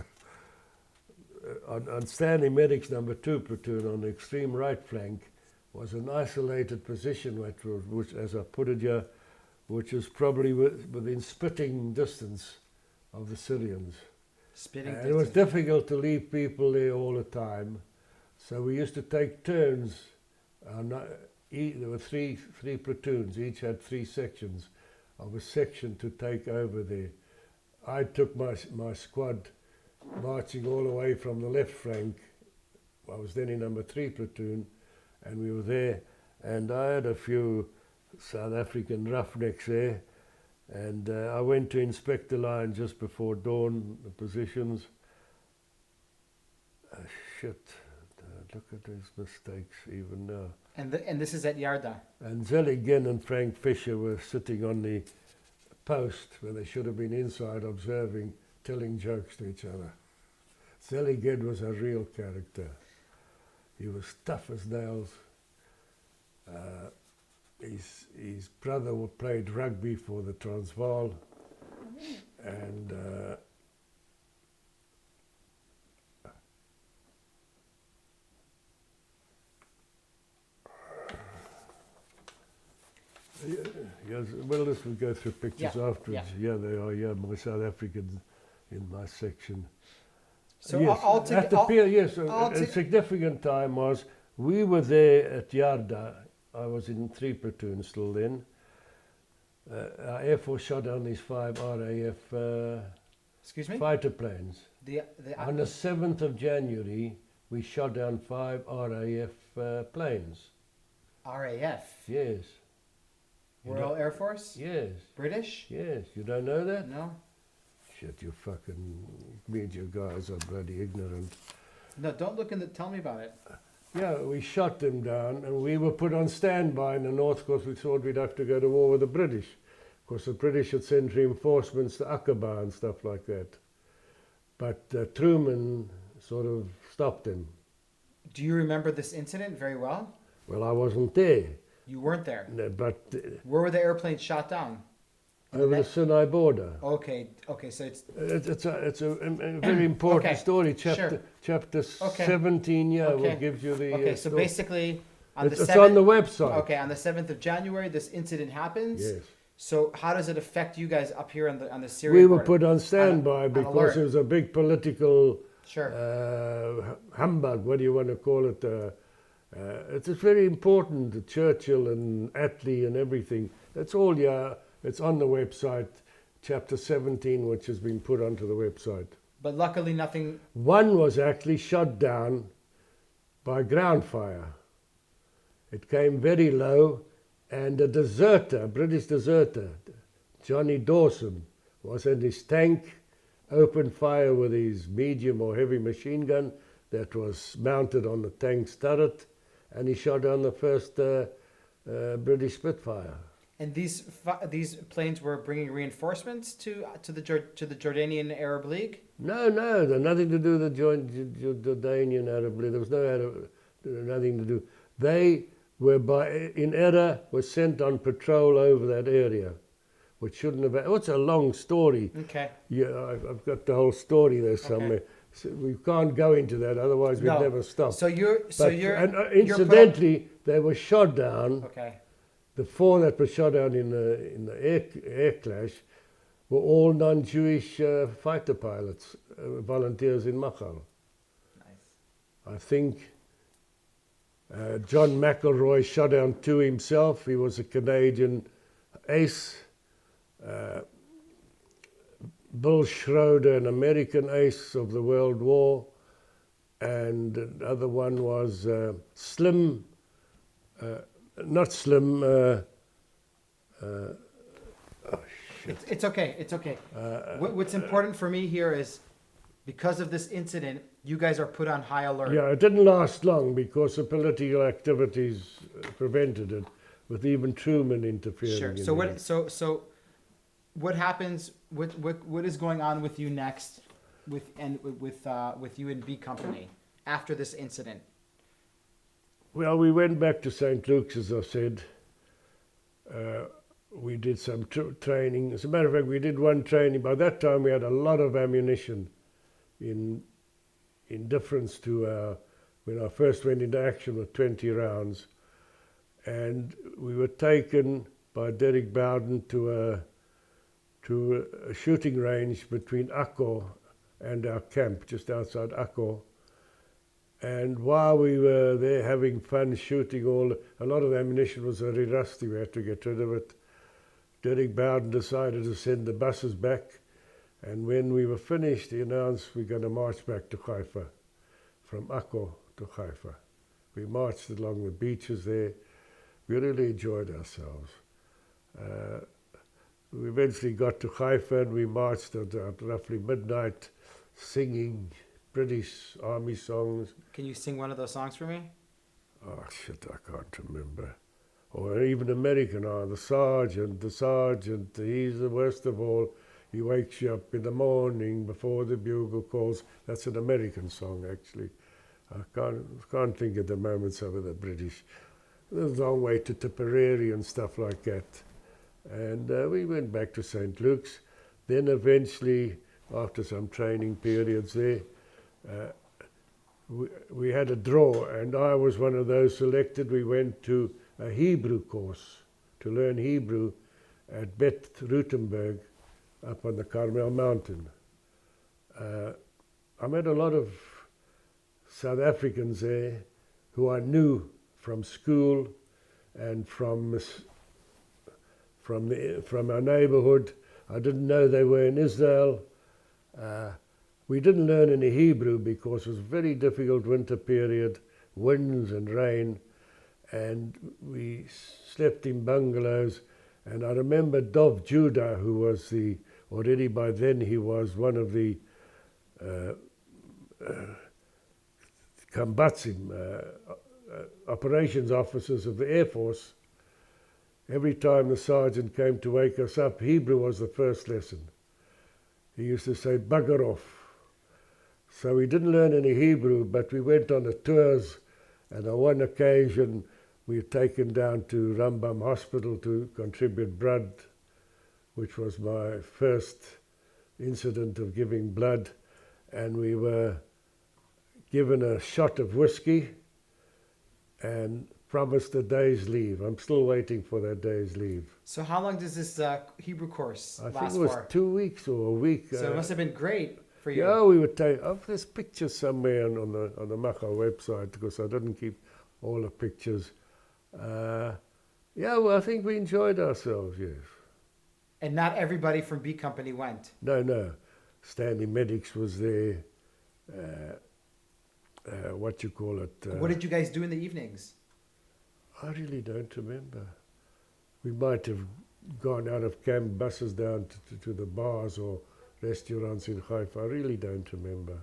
On Stanley Medic's number 2 platoon on the extreme right flank was an isolated position, which, as I put it here, which is probably within spitting distance of the Syrians. Spitting distance. It was difficult to leave people there all the time, so we used to take turns. There were three platoons, each had 3 sections of a section to take over there. I took my squad marching all the way from the left flank. I was then in number 3 platoon, and we were there, and I had a few South African roughnecks there, and I went to inspect the line just before dawn, the positions. Look at his mistakes even now. And this is at Yarda. And Zellingen and Frank Fisher were sitting on the post where they should have been inside observing, telling jokes to each other. Zellingen was a real character. He was tough as nails. His brother played rugby for the Transvaal, and Yes, well, let's go through pictures afterwards. Yeah. Yeah, they are. Yeah, my South Africans in my section. So yes, at the pier, yes, a significant time was we were there at Yarda. I was in 3 platoons still then. Our Air Force shot down these 5 RAF excuse me? fighter planes. On the 7th of January, we shot down 5 RAF planes. RAF? Yes. Royal Air Force? Yes. British? Yes. You don't know that? No. Shit, you fucking media guys are bloody ignorant. No, don't look in the... Tell me about it. Yeah, we shot them down and we were put on standby in the north because we thought we'd have to go to war with the British. Of course, the British had sent reinforcements to Aqaba and stuff like that. But Truman sort of stopped them. Do you remember this incident very well? Well, I wasn't there. You weren't there? No, but... where were the airplanes shot down? Over the Sinai border. Okay, so it's a very important story. Chapter 17, will give you the okay, so story. basically... It's on the website. Okay, on the 7th of January, this incident happens. Yes. So how does it affect you guys up here on the Syrian We were border? put on standby because it was a big political humbug, what do you want to call it? It's very important, the Churchill and Attlee and everything. It's all, it's on the website, chapter 17, which has been put onto the website. But luckily nothing... One was actually shot down by ground fire. It came very low, and a deserter, a British deserter, Johnny Dawson, was in his tank, opened fire with his medium or heavy machine gun that was mounted on the tank's turret, and he shot down the first British Spitfire. And these planes were bringing reinforcements to the Jordanian Arab League? No, they're nothing to do with the Jordanian Arab League. There was nothing to do. They were in error, was sent on patrol over that area, which shouldn't have. It's a long story. Okay. Yeah, I've got the whole story there somewhere. Okay. So we can't go into that, otherwise we'd never stop. Incidentally, they were shot down. Okay. The 4 that were shot down in the air clash were all non-Jewish fighter pilots, volunteers in Machal. Nice. I think John McElroy shot down 2 himself. He was a Canadian ace. Bill Schroeder, an American ace of the World War. And the other one was Slim, not Slim, oh shit. It's okay. What's important for me here is, because of this incident, you guys are put on high alert. Yeah, it didn't last long because the political activities prevented it, with even Truman interfering. Sure. So what happens? What is going on with you next, with you and B Company after this incident? Well, we went back to St. Luke's, as I said. We did some training. As a matter of fact, we did one training. By that time, we had a lot of ammunition. In difference to when I first went into action with 20 rounds. And we were taken by Derek Bowden to a shooting range between Akko and our camp, just outside Akko. And while we were there having fun shooting, a lot of the ammunition was very rusty, we had to get rid of it. Derek Bowden decided to send the buses back. And when we were finished, he announced we're going to march back to Haifa, from Akko to Haifa. We marched along the beaches there. We really enjoyed ourselves. We eventually got to Haifa and we marched at roughly midnight singing British Army songs. Can you sing one of those songs for me? Oh, shit, I can't remember. Or even American, the sergeant, he's the worst of all. He wakes you up in the morning before the bugle calls. That's an American song, actually. I can't think at the moment some of the British. There's a long way to Tipperary and stuff like that. And we went back to St. Luke's. Then eventually, after some training periods there, we had a draw, and I was one of those selected. We went to a Hebrew course to learn Hebrew at Bet Rutenberg up on the Carmel Mountain. I met a lot of South Africans there who I knew from school and from our neighborhood. I didn't know they were in Israel. We didn't learn any Hebrew because it was a very difficult winter period, winds and rain, and we slept in bungalows. And I remember Dov Judah, who was already by then he was one of the Kambatzim, operations officers of the Air Force. Every time the sergeant came to wake us up, Hebrew was the first lesson. He used to say, bugger off. So we didn't learn any Hebrew, but we went on the tours, and on one occasion we were taken down to Rambam Hospital to contribute blood, which was my first incident of giving blood, and we were given a shot of whiskey and promised a day's leave. I'm still waiting for that day's leave. So how long does this Hebrew course last for? I think it was 2 weeks or a week. So it must have been great for you. Yeah, we would take. There's pictures somewhere on the Macha website because I didn't keep all the pictures. Yeah, well, I think we enjoyed ourselves. Yes. And not everybody from B Company went. No. Stanley Medics was there. What you call it? What did you guys do in the evenings? I really don't remember. We might have gone out of camp, buses down to the bars or restaurants in Haifa. I really don't remember.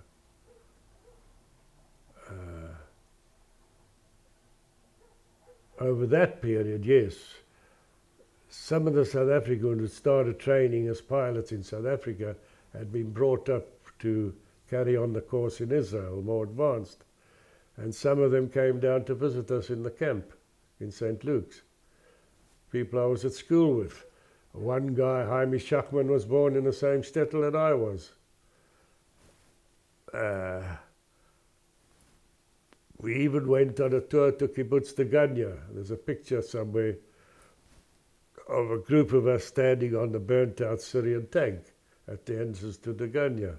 Over that period, yes, some of the South Africans who started training as pilots in South Africa had been brought up to carry on the course in Israel, more advanced. And some of them came down to visit us in the camp in St. Luke's. People I was at school with. One guy, Jaime Schuchman, was born in the same shtetl that I was. We even went on a tour to Kibbutz Degania. There's a picture somewhere of a group of us standing on the burnt-out Syrian tank at the entrance to Degania.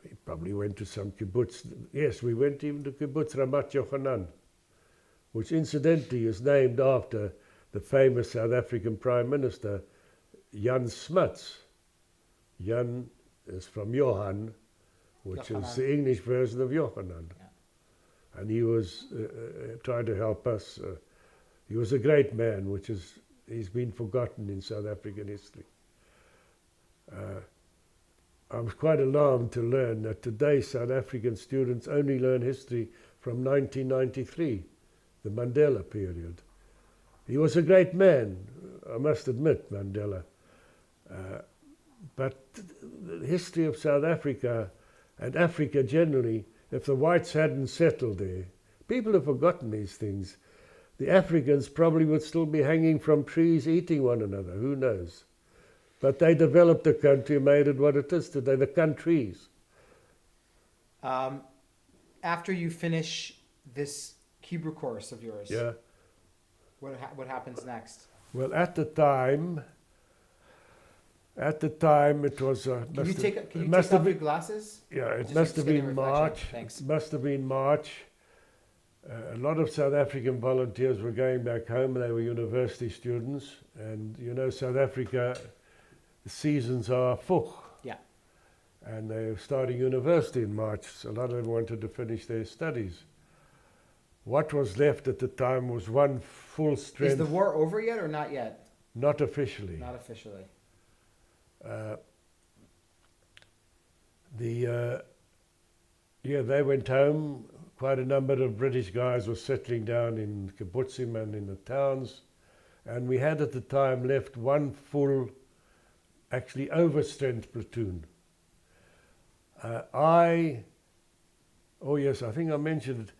We probably went to some kibbutz. Yes, we went even to Kibbutz Ramat Yochanan, which incidentally is named after the famous South African Prime Minister, Jan Smuts. Jan is from Johan, which is the English version of Yochanan. Yeah. And he was trying to help us. He was a great man, he's been forgotten in South African history. I was quite alarmed to learn that today South African students only learn history from 1993, the Mandela period. He was a great man, I must admit, Mandela. But the history of South Africa and Africa generally, if the whites hadn't settled there, people have forgotten these things. The Africans probably would still be hanging from trees eating one another, who knows? But they developed the country, made it what it is today, the countries. After you finish this Hebrew course of yours, yeah, what happens next? Well, at the time it was. Can you take off your glasses? Yeah, it must have been March. Thanks. It must have been March. A lot of South African volunteers were going back home. They were university students, and you know, South Africa, the seasons are fuch. Yeah. And they were starting university in March. So a lot of them wanted to finish their studies. What was left at the time was one full strength. Is the war over yet or not yet? Not officially. Not officially. They went home. Quite a number of British guys were settling down in kibbutzim and in the towns. And we had at the time left one full, actually overstrength platoon. I think I mentioned it.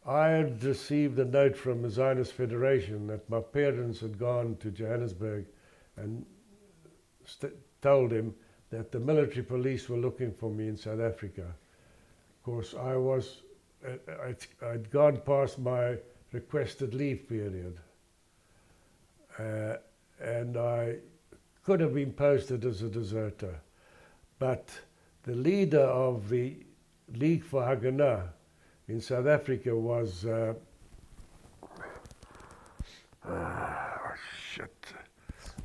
I had received a note from the Zionist Federation that my parents had gone to Johannesburg and told him that the military police were looking for me in South Africa. Of course, I'd gone past my requested leave period. and I could have been posted as a deserter. But the leader of the League for Haganah in South Africa was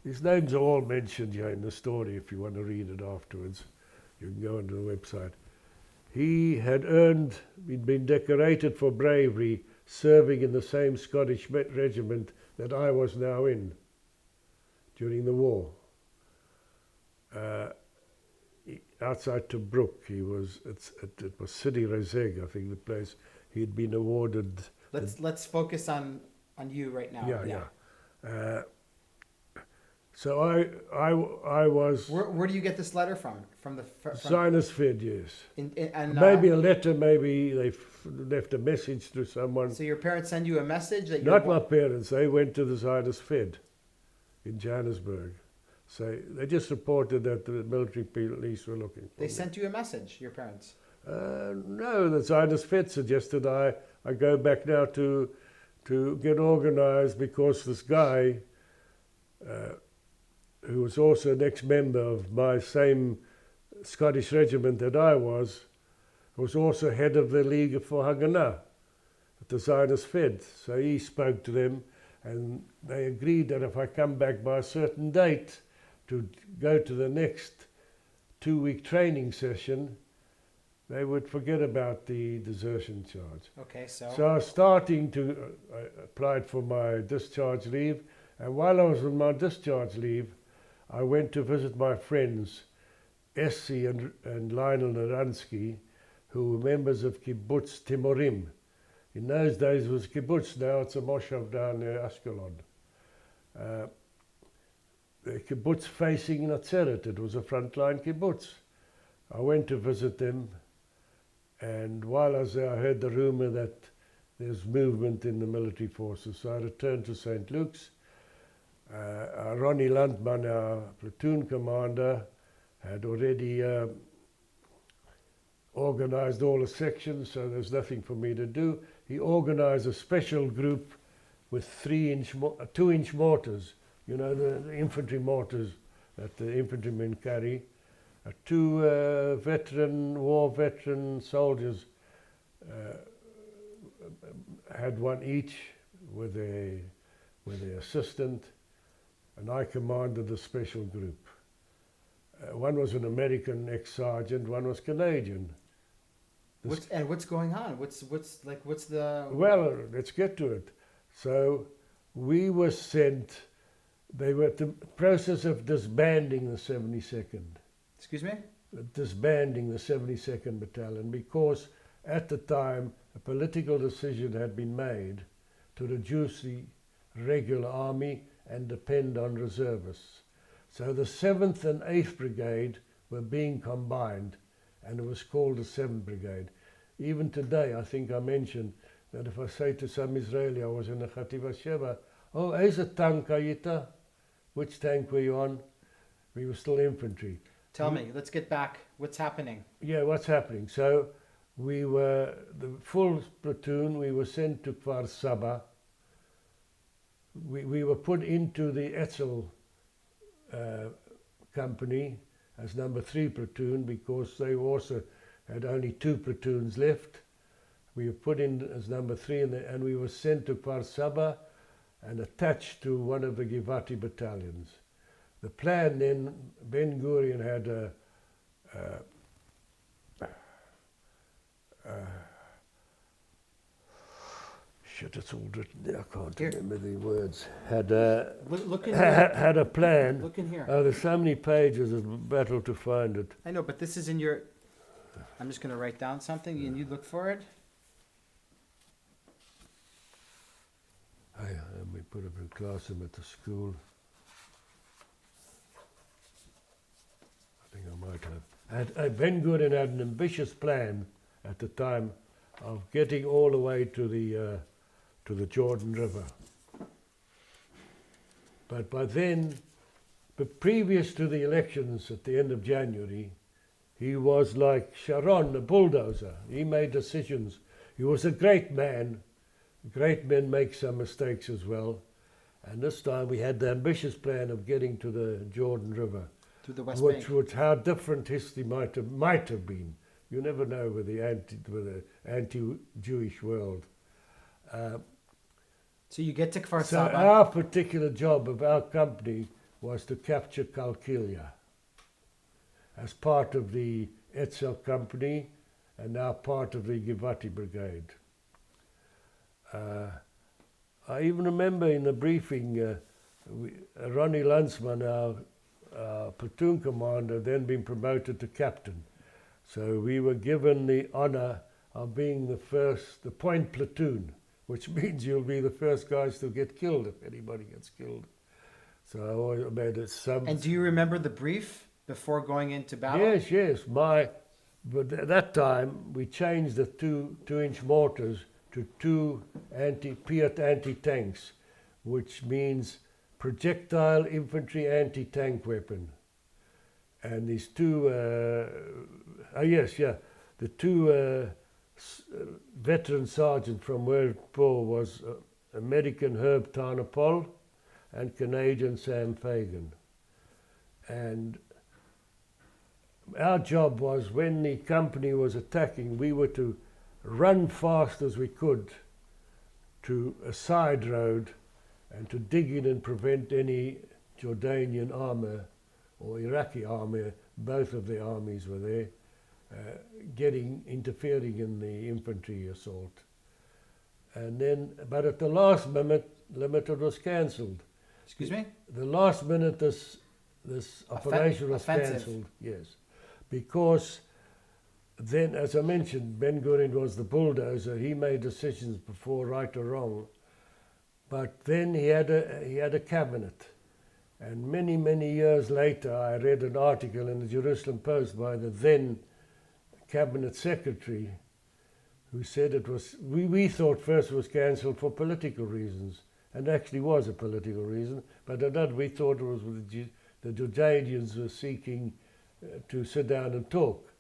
his names are all mentioned here in the story. If you want to read it afterwards, you can go onto the website. He'd been decorated for bravery, serving in the same Scottish regiment that I was now in during the war. Outside Tobruk, it was Sidi Rezeg, I think, the place he'd been awarded. Let's focus on you right now. Yeah. So I was. Where do you get this letter from? From Sinus Fed, yes. And maybe a letter. Maybe they left a message to someone. So your parents send you a message that Not my parents. They went to the Sinus Fed in Johannesburg. So they just reported that the military police were looking for They me. sent you a message, your parents? No, the Sinus Fed suggested I go back now to get organised, because this guy, who was also an ex-member of my same Scottish regiment that I was also head of the League for Haganah at the Zionist Fed. So he spoke to them, and they agreed that if I come back by a certain date to go to the next 2-week training session, they would forget about the desertion charge. Okay, so I was starting to applied for my discharge leave, and while I was on my discharge leave, I went to visit my friends, Essie and Lionel Naransky, who were members of Kibbutz Timorim. In those days it was kibbutz, now it's a moshav down near Ashkelon. The kibbutz facing Natzeret, it was a frontline kibbutz. I went to visit them, and while I was there I heard the rumour that there's movement in the military forces, so I returned to St. Luke's. Ronnie Landman, our platoon commander, had already organised all the sections, so there's nothing for me to do. He organised a special group with 2-inch mortars, you know, the infantry mortars that the infantrymen carry. Two war veteran soldiers had one each with their assistant, and I commanded the special group. One was an American ex-sergeant, one was Canadian. What's going on? What's the... Well, let's get to it. So we were sent, they were at the process of disbanding the 72nd. Excuse me? Disbanding the 72nd Battalion, because at the time a political decision had been made to reduce the regular army and depend on reservists. So the 7th and 8th Brigade were being combined, and it was called the 7th Brigade. Even today, I think I mentioned that if I say to some Israeli, I was in the Chativa Sheva, oh, is a tank, Ayita? Which tank were you on? We were still infantry. Tell me, let's get back. What's happening? Yeah, what's happening? So we were, the full platoon, we were sent to Kfar Saba. We were put into the Etzel company as number 3 platoon, because they also had only 2 platoons left. We were put in as number 3, and we were sent to Kfar Saba and attached to one of the Givati battalions. The plan then, Ben Gurion had it's all written there, I can't remember the words. Had a plan. Look in here. Oh, there's so many pages, it's a battle to find it. I know, but this is in your... I'm just going to write down something and you look for it. We put up in classroom at the school. I think I might have. Ben Gurion had an ambitious plan at the time of getting all the way to the Jordan River. But by then, previous to the elections at the end of January, he was like Sharon, a bulldozer. He made decisions. He was a great man. Great men make some mistakes as well. And this time we had the ambitious plan of getting to the Jordan River, Through the West which Bank. was how different history might have been. You never know with the anti-Jewish world. So you get to Kfar So Saba. our particular job of our company was to capture Kalkilia as part of the Etzel company and now part of the Givati brigade. I even remember in the briefing, Ronnie Landsman, our platoon commander, then been promoted to captain. So we were given the honor of being the point platoon, which means you'll be the first guys to get killed if anybody gets killed. So I always made it some. And do you remember the brief before going into battle? Yes. But at that time we changed the two-inch mortars to two Piat anti-tanks, which means projectile infantry anti-tank weapon. And these two, the two veteran sergeant from World War was American Herb Tarnopol and Canadian Sam Fagan. And our job was, when the company was attacking, we were to run fast as we could to a side road and to dig in and prevent any Jordanian armour or Iraqi armour, both of the armies were there, interfering in the infantry assault. And then, but at the last minute it was cancelled. Excuse me? The last minute this operation was offensive. cancelled, yes. Because then, as I mentioned, Ben Gurion was the bulldozer. He made decisions before right or wrong. But then he had a cabinet. And many years later, I read an article in the Jerusalem Post by the then cabinet secretary, who said it was, we thought first it was cancelled for political reasons, and actually was a political reason, but we thought it was the Jordanians were seeking to sit down and talk.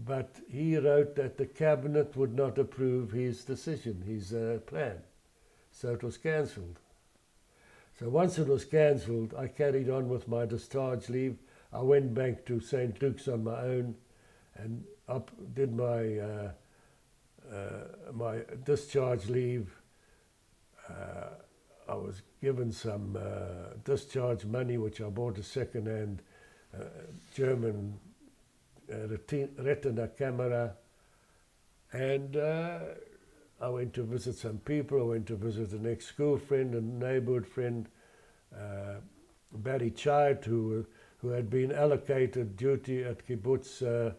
But he wrote that the cabinet would not approve his decision, his plan. So it was cancelled. So once it was cancelled, I carried on with my discharge leave. I went back to St. Luke's on my own and did my discharge leave. I was given some discharge money, which I bought a second-hand German retina camera, and I went to visit some people. I went to visit an ex-school friend, a neighborhood friend, Barry Child, who had been allocated duty at kibbutz a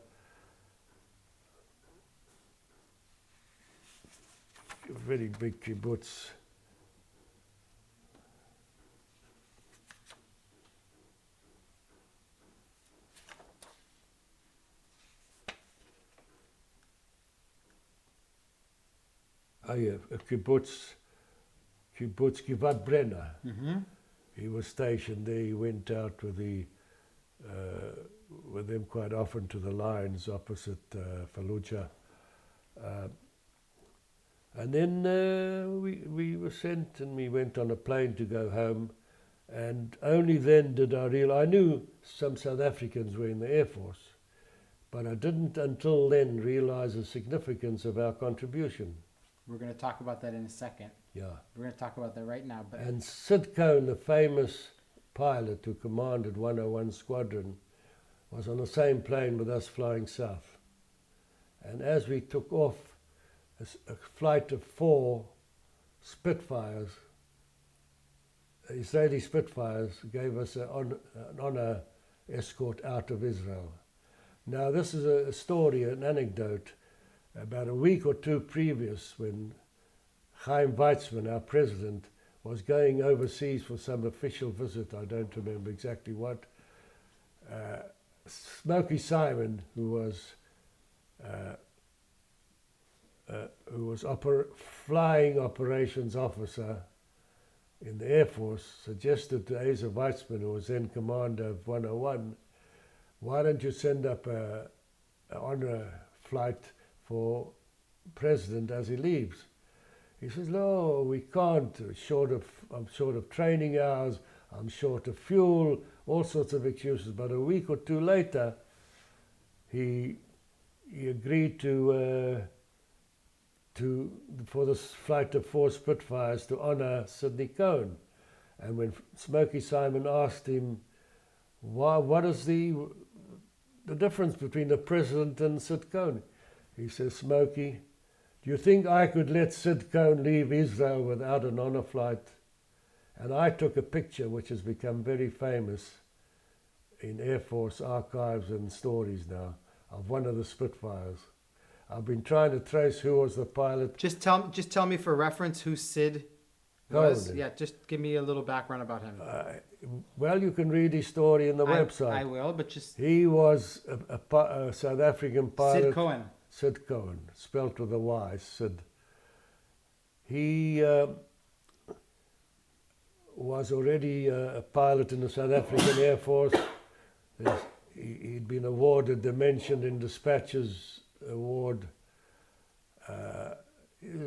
very big kibbutz. A kibbutz Givat Brenner. Mm-hmm. He was stationed there. He went out with them quite often to the lines opposite Fallujah. And then we were sent, and we went on a plane to go home. And only then did I realize, I knew some South Africans were in the Air Force, but I didn't until then realize the significance of our contribution. We're going to talk about that in a second. Yeah. We're going to talk about that right now. But And Sid Cohn, the famous pilot who commanded 101 Squadron, was on the same plane with us flying south. And as we took off, a flight of 4 Spitfires, Israeli Spitfires, gave us an honor escort out of Israel. Now this is a story, an anecdote. About a week or two previous, when Chaim Weizmann, our president, was going overseas for some official visit, I don't remember exactly what, Smokey Simon, who was flying operations officer in the Air Force, suggested to Asa Weizmann, who was then commander of 101, why don't you send up an honor flight for president as he leaves? He says, no, we can't. I'm short of training hours, I'm short of fuel, all sorts of excuses. But a week or two later, he agreed for this flight of 4 Spitfires to honour Sidney Cohen. And when Smokey Simon asked him, what is the difference between the president and Sid Cohen? He says, Smokey, do you think I could let Sid Cohen leave Israel without an honour flight? And I took a picture which has become very famous in Air Force archives and stories now of one of the Spitfires. I've been trying to trace who was the pilot. Just tell me for reference who Sid was. Yeah, just give me a little background about him. Well, you can read his story in the website. I will, but just... He was a South African pilot. Sid Cohen. Sid Cohen, spelt with a Y, Sid. He was already a pilot in the South African Air Force. He'd been awarded the Mentioned in Dispatches award.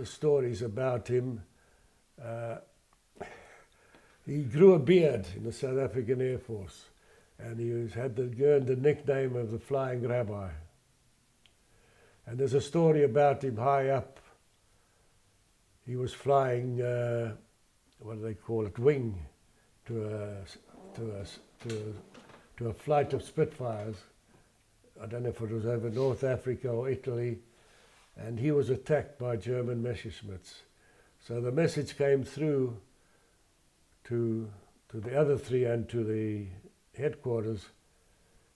Stories about him. He grew a beard in the South African Air Force, and he earned the nickname of the Flying Rabbi. And there's a story about him high up. He was flying, what do they call it, wing, to a flight of Spitfires. I don't know if it was over North Africa or Italy, and he was attacked by German Messerschmitts. So the message came through to the other 3 and to the headquarters.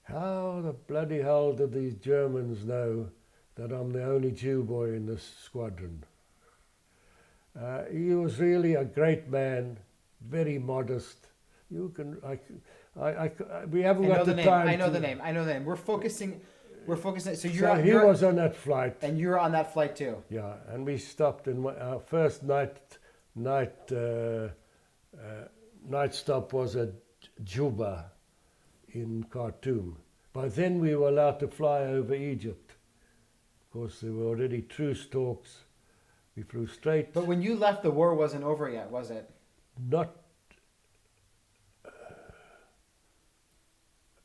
How the bloody hell did these Germans know that I'm the only Jew boy in this squadron? He was really a great man, very modest. You can, we haven't got the time. I know the name. We're focusing. So he was on that flight, and you're on that flight too. Yeah, and we stopped in our first night stop was at Juba in Khartoum. By then we were allowed to fly over Egypt. Of course, there were already truce talks. We flew straight. But when you left, the war wasn't over yet, was it? Not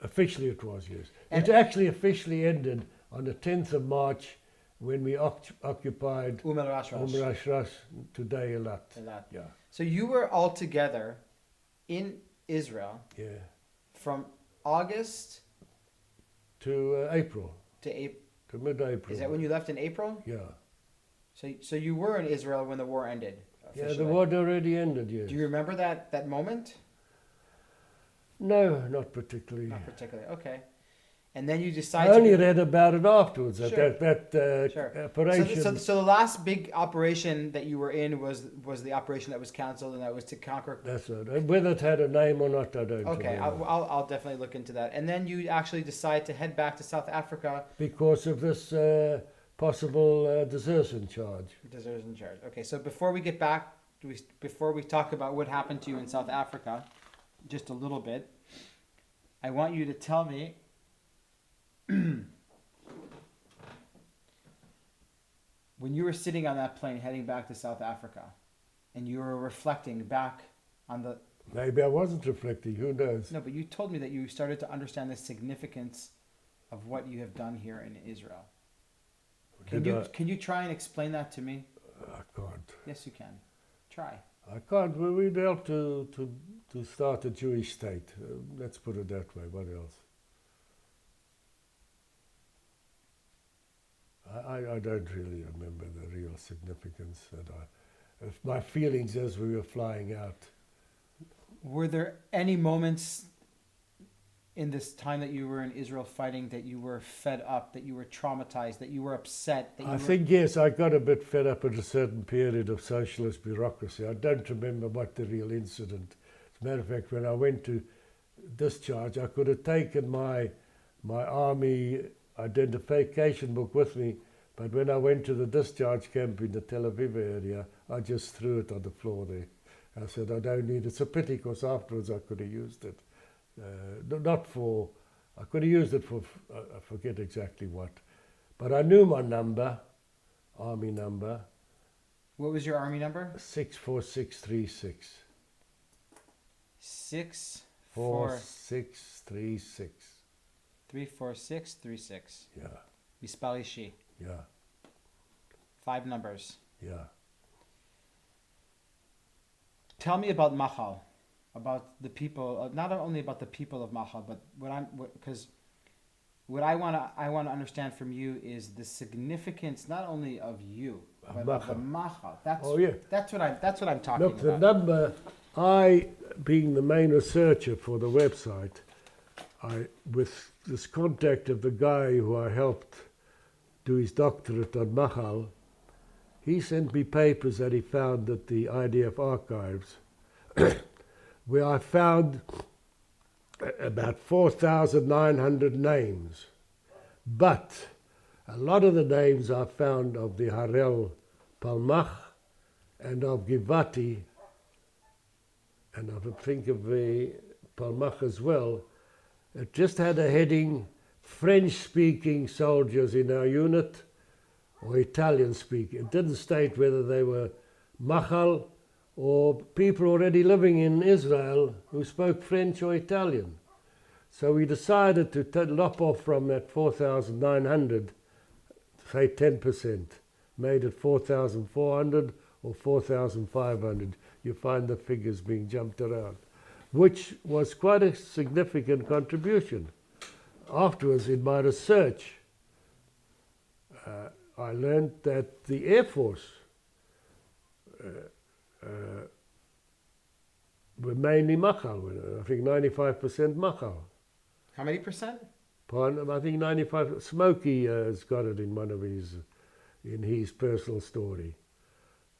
officially it was, yes. It actually officially ended on the 10th of March when we occupied Rash, today Eilat. Yeah. So you were all together in Israel from August to April. To mid-April. Is that when you left in April? Yeah. So you were in Israel when the war ended officially. Yeah, the war already ended, yes. Do you remember that moment? No, not particularly. Not particularly, okay. And then you decided... I only read about it afterwards, Sure. operation. So the last big operation that you were in was the operation that was cancelled, and that was to conquer... That's right. Whether it had a name or not, I don't Okay, know. I'll definitely look into that. And then you actually decide to head back to South Africa... Because of this possible desertion charge. Desertion charge. Okay, so before we get back, before we talk about what happened to you in South Africa, just a little bit, I want you to tell me... when you were sitting on that plane heading back to South Africa and you were reflecting back on the... Maybe I wasn't reflecting, who knows? No, but you told me that you started to understand the significance of what you have done here in Israel. Can you try and explain that to me? I can't. Yes, you can. Try. I can't. We'd help to start a Jewish state. Let's put it that way. What else? I don't really remember the real significance of my feelings as we were flying out. Were there any moments in this time that you were in Israel fighting that you were fed up, that you were traumatized, that you were upset? I think, yes, I got a bit fed up at a certain period of socialist bureaucracy. I don't remember what the real incident. As a matter of fact, when I went to discharge, I could have taken my army identification book with me, but when I went to the discharge camp in the Tel Aviv area, I just threw it on the floor there. I said, I don't need it. It's a pity because afterwards I could have used it. I could have used it for, I forget exactly what. But I knew my number, army number, What was your army number? 64636. 64636. 34636. Yeah. Mispal Ishi. Yeah. 5 numbers. Yeah. Tell me about Machal, about the people, not only about the people of Machal, but what I want to understand from you is the significance not only of you, but of the Machal. That's what I'm talking about. Look, the number, I being the main researcher for the website, with this contact of the guy who I helped do his doctorate on Machal, he sent me papers that he found at the IDF archives, where I found about 4,900 names. But a lot of the names I found of the Harel Palmach and of Givati, and I think of the Palmach as well, it just had a heading, French-speaking soldiers in our unit, or Italian-speaking. It didn't state whether they were Machal or people already living in Israel who spoke French or Italian. So we decided to lop off from that 4,900, say 10%, made it 4,400 or 4,500. You find the figures being jumped around, which was quite a significant contribution. Afterwards, in my research, I learned that the Air Force were mainly Machal. I think 95% Machal. How many percent? Pardon, I think 95. Smokey has got it in one of his personal story.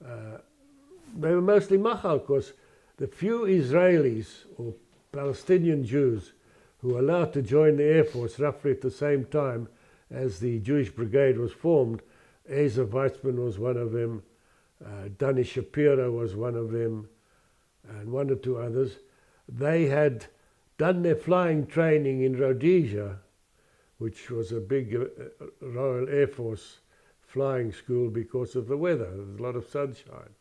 They were mostly Machal because the few Israelis or Palestinian Jews who were allowed to join the Air Force roughly at the same time as the Jewish Brigade was formed, Asa Weizmann was one of them, Danny Shapiro was one of them, and one or two others. They had done their flying training in Rhodesia, which was a big Royal Air Force flying school because of the weather. There was a lot of sunshine.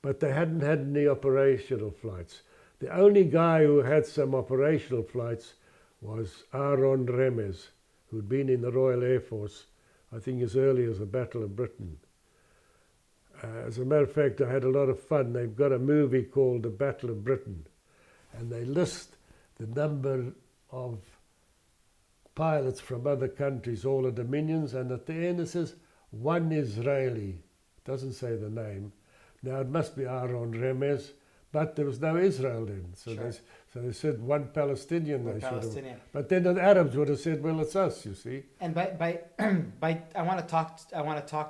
But they hadn't had any operational flights. The only guy who had some operational flights was Aaron Remez, who'd been in the Royal Air Force, I think as early as the Battle of Britain. As a matter of fact, I had a lot of fun. They've got a movie called The Battle of Britain, and they list the number of pilots from other countries, all the dominions, and at the end it says, one Israeli. It doesn't say the name. Now it must be Aaron Remez, but there was no Israel then. So, Sure. they said one Palestinian. One Palestinian. But then the Arabs would have said, well, it's us, you see. And by I want to talk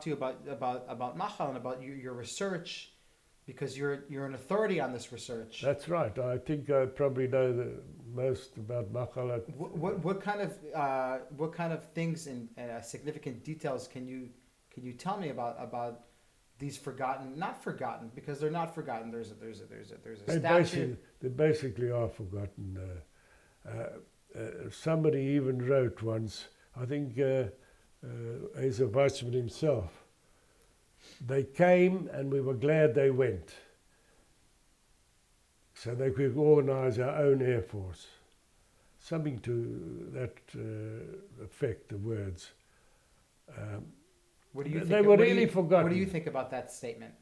to you about Machal and about your research, because you're an authority on this research. That's right. I think I probably know the most about Machal. What kind of things and significant details can you tell me about these not forgotten, because they're not forgotten. There's a statue. They basically are forgotten. Somebody even wrote once, I think Asa Weizmann himself, they came and we were glad they went, so they could organize our own Air Force. Something to that effect, the words. What do you think? They were really forgotten. What do you think about that statement?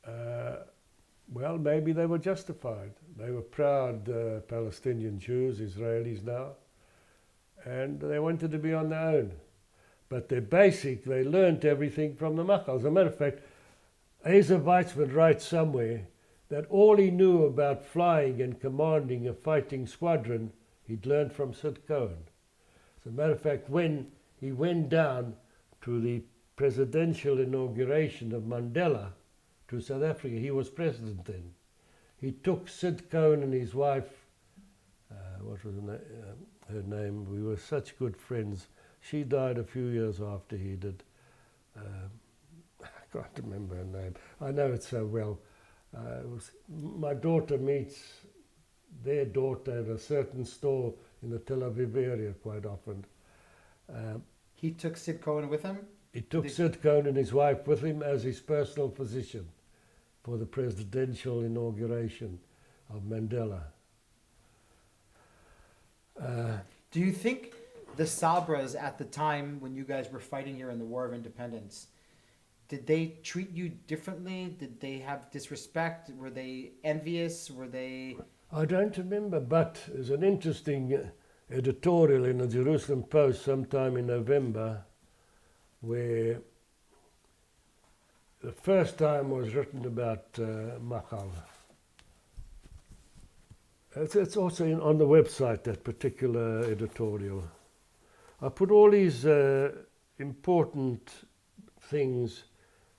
Well, maybe they were justified. They were proud Palestinian Jews, Israelis now, and they wanted to be on their own. But they learnt everything from the Machal. As a matter of fact, Asa Weizmann writes somewhere that all he knew about flying and commanding a fighting squadron, he'd learned from Sid Cohen. As a matter of fact, when he went down to the presidential inauguration of Mandela to South Africa, he was president then. He took Sid Cohen and his wife, what was her name? We were such good friends. She died a few years after he did. I can't remember her name. I know it so well. My daughter meets their daughter in a certain store in the Tel Aviv area quite often. He took Sid Cohen with him? He took Sitcone and his wife with him as his personal physician for the presidential inauguration of Mandela. Do you think the Sabras at the time when you guys were fighting here in the War of Independence, did they treat you differently? Did they have disrespect? Were they envious? Were they... I don't remember, but there's an interesting editorial in the Jerusalem Post sometime in November where the first time was written about Machal. It's also on the website, that particular editorial. I put all these important things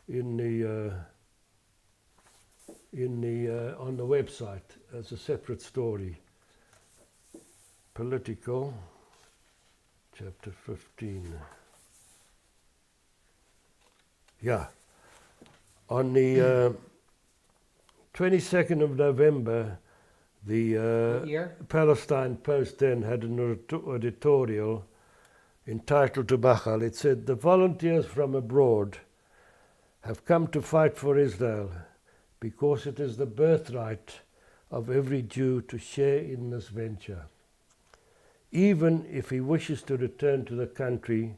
on the website as a separate story. Political, chapter 15. Yeah. On the 22nd of November, the Palestine Post then had an editorial entitled to Machal. It said, "The volunteers from abroad have come to fight for Israel because it is the birthright of every Jew to share in this venture, even if he wishes to return to the country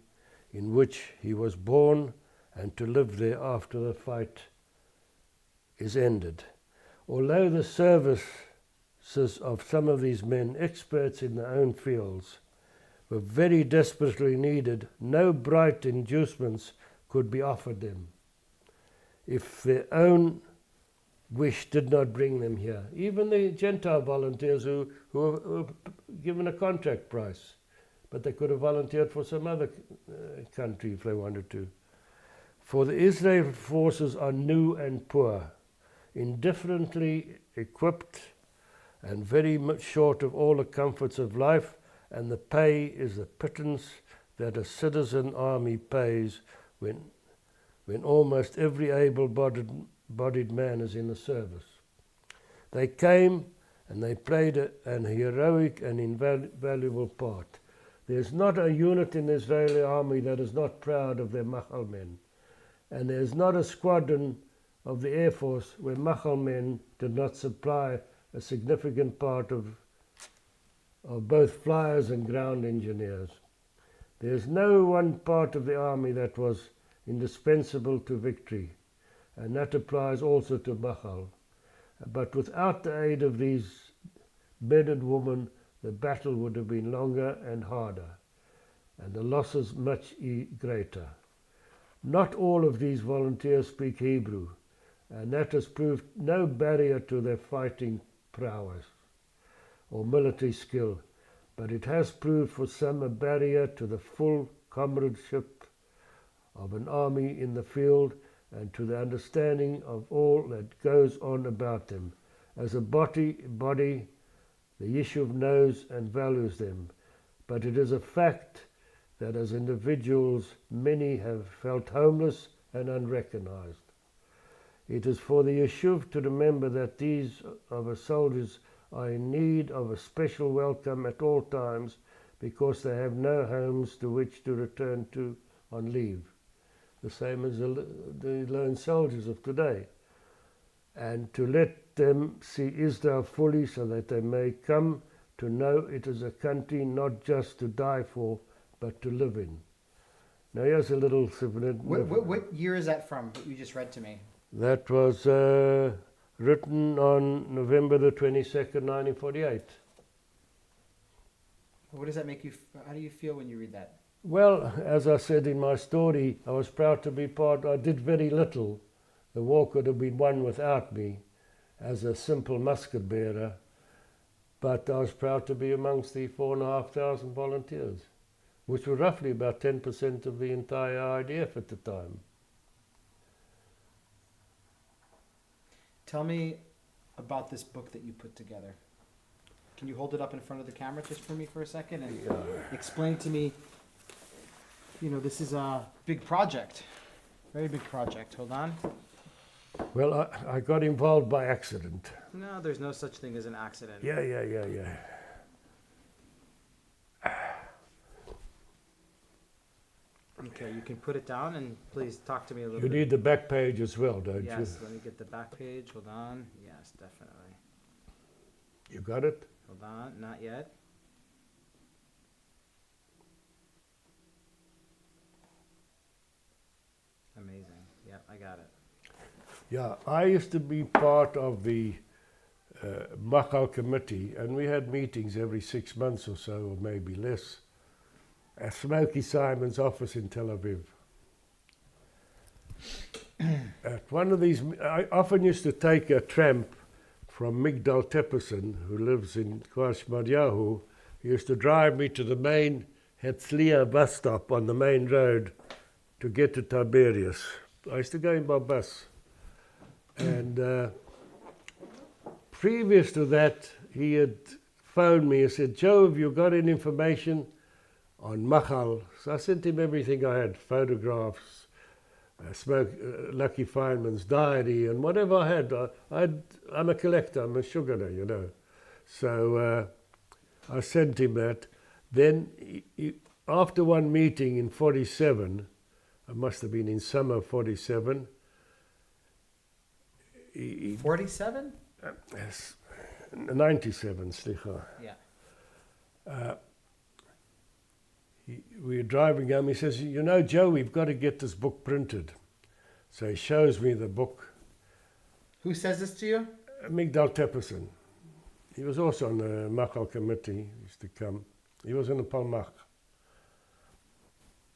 in which he was born and to live there after the fight is ended. Although the services of some of these men, experts in their own fields, were very desperately needed, no bright inducements could be offered them if their own wish did not bring them here. Even the Gentile volunteers who were given a contract price, but they could have volunteered for some other country if they wanted to. For the Israeli forces are new and poor, indifferently equipped, and very much short of all the comforts of life, and the pay is the pittance that a citizen army pays when almost every able-bodied man is in the service. They came and they played an heroic and invaluable part. There's not a unit in the Israeli army that is not proud of their Machal men, and there's not a squadron of the Air Force where Machal men did not supply a significant part of both flyers and ground engineers. There's no one part of the army that was indispensable to victory, and that applies also to Machal. But without the aid of these men and women, the battle would have been longer and harder, and the losses much greater. Not all of these volunteers speak Hebrew, and that has proved no barrier to their fighting prowess or military skill, but it has proved for some a barrier to the full comradeship of an army in the field and to the understanding of all that goes on about them. As a body, the Yishuv knows and values them, but it is a fact that as individuals many have felt homeless and unrecognized. It is for the Yishuv to remember that these of our soldiers are in need of a special welcome at all times because they have no homes to which to return to on leave, the same as the lone soldiers of today, and to let them see Israel fully so that they may come to know it is a country not just to die for, but to live in. Now here's a little... What year is that from, what you just read to me? That was written on November the 22nd, 1948. What does that make you... How do you feel when you read that? Well, as I said in my story, I was proud to be part... I did very little. The war could have been won without me as a simple musket bearer, but I was proud to be amongst the 4,500 volunteers, which were roughly about 10% of the entire IDF at the time. Tell me about this book that you put together. Can you hold it up in front of the camera just for me for a second and explain to me, you know, this is a big project, very big project. Hold on. Well, I got involved by accident. No, there's no such thing as an accident. Yeah. Okay. Okay, you can put it down and please talk to me a little You bit. need the back page as well, don't you? Yes, let me get the back page. Hold on. Yes, definitely. You got it? Hold on, not yet. Amazing. Yeah, I got it. Yeah, I used to be part of the Machal committee, and we had meetings every 6 months or so, or maybe less, at Smokey Simon's office in Tel Aviv. At one of these, I often used to take a tramp from Migdal Tepperson, who lives in Kvarshmadyahu. He used to drive me to the main Hetzliya bus stop on the main road to get to Tiberias. I used to go in by bus. And previous to that, he had phoned me and said, Joe, have you got any information on Machal? So I sent him everything I had, photographs, Lucky Feynman's diary, and whatever I had. I'm a collector, I'm a sugarer, you know. So I sent him that. Then after one meeting in 47, I must have been in summer 47. 47? Yes, 97, slicha. Yeah. We were driving home. He says, you know, Joe, we've got to get this book printed. So he shows me the book. Who says this to you? Migdal Tepperson. He was also on the Machal committee. He used to come. He was in the Palmach.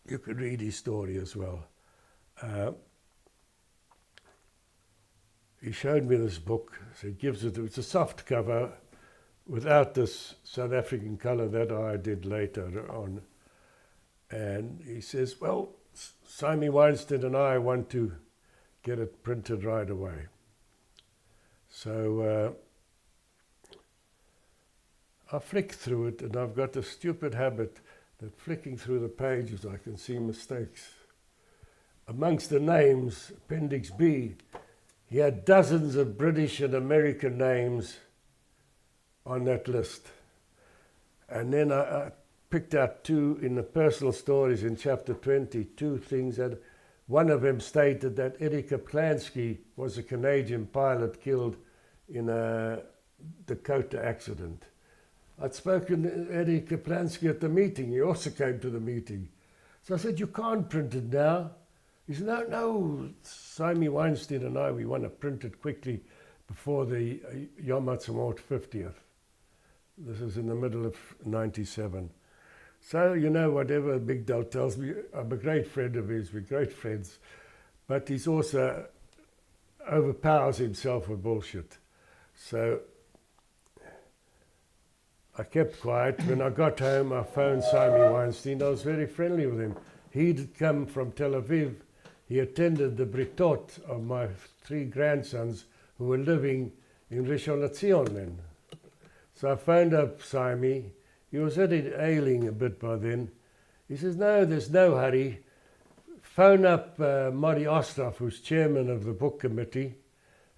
You could read his story as well. He showed me this book. So he gives it. It's a soft cover without this South African color that I did later on. And he says, well, Simon Weinstein and I want to get it printed right away. So I flicked through it, and I've got the stupid habit that flicking through the pages I can see mistakes. Amongst the names, Appendix B, he had dozens of British and American names on that list. And then I picked out two in the personal stories in chapter 20, two things that one of them stated that Eddie Kaplansky was a Canadian pilot killed in a Dakota accident. I'd spoken to Eddie Kaplansky at the meeting. He also came to the meeting. So I said, you can't print it now. He said, no, Simon Weinstein and I, we want to print it quickly before the Yom Ha'atzmaut 50th. This is in the middle of 97. So, you know, whatever Big Dal tells me, I'm a great friend of his, we're great friends, but he's also overpowers himself with bullshit. So I kept quiet. When I got home, I phoned Simon Weinstein. I was very friendly with him. He'd come from Tel Aviv. He attended the Britot of my 3 grandsons who were living in Rishon LeZion then. So I phoned up Simon. He was already ailing a bit by then. He says, no, there's no hurry. Phone up Mari Ostrov, who's chairman of the book committee,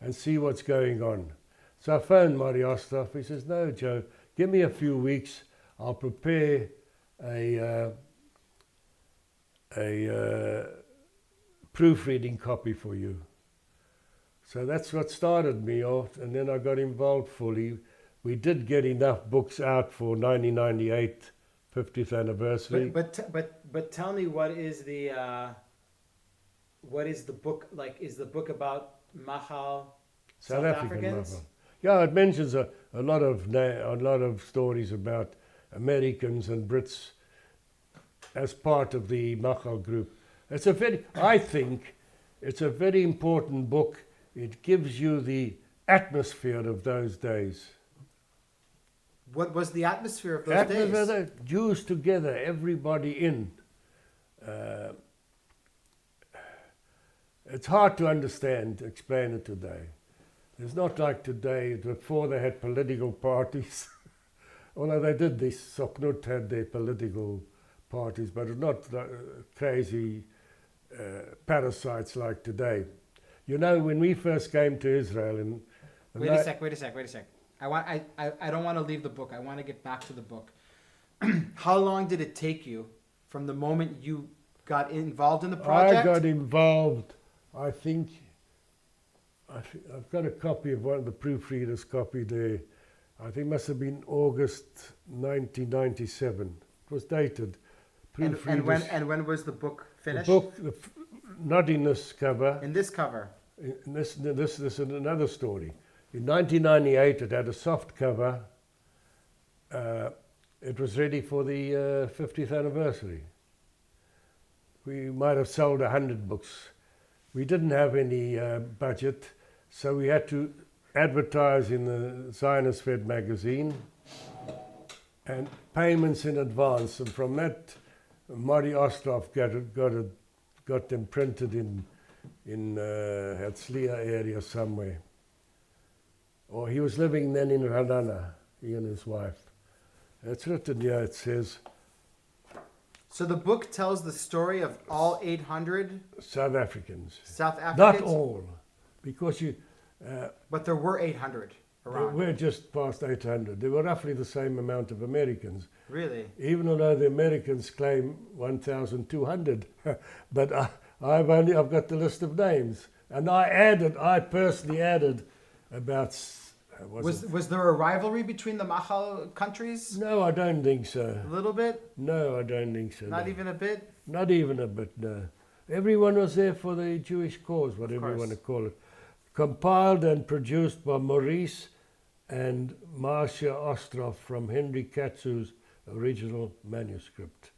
and see what's going on. So I phoned Mari Ostrov. He says, no, Joe, give me a few weeks. I'll prepare a proofreading copy for you. So that's what started me off, and then I got involved fully. We did get enough books out for 1998 50th anniversary. But tell me, what is the book like? Is the book about Machal South Africans? Machal. Yeah, it mentions a lot of stories about Americans and Brits as part of the Machal group. I think it's a very important book. It gives you the atmosphere of those days. What was the atmosphere of those days? Jews together, everybody in. It's hard to understand, explain it today. It's not like today, before they had political parties. Although they did this, Soknut had their political parties, but not crazy parasites like today. You know, when we first came to Israel... Wait a sec. I don't want to leave the book. I want to get back to the book. How long did it take you from the moment you got involved in the project? I got involved, I think I've got a copy of one of the proofreaders' copy there. I think it must have been August 1997. It was dated. And when was the book finished? The book, not in this cover. In this cover. This is another story. In 1998, it had a soft cover. It was ready for the 50th anniversary. We might have sold 100 books. We didn't have any budget, so we had to advertise in the Zionist Fed magazine and payments in advance. And from that, Mari Ostrov got them printed in Herzliya area somewhere. Or he was living then in Radana, he and his wife. It's written here, it says... So the book tells the story of all 800... South Africans. South Africans? Not all, because you... but there were 800 around. We're just past 800. There were roughly the same amount of Americans. Really? Even though the Americans claim 1,200. But I've got the list of names. And I personally added about... Was there a rivalry between the Machal countries? No, I don't think so. A little bit? No, I don't think so. Not even a bit? Not even a bit, no. Everyone was there for the Jewish cause, whatever you want to call it. Compiled and produced by Maurice and Marcia Ostrov from Henry Katsu's original manuscript.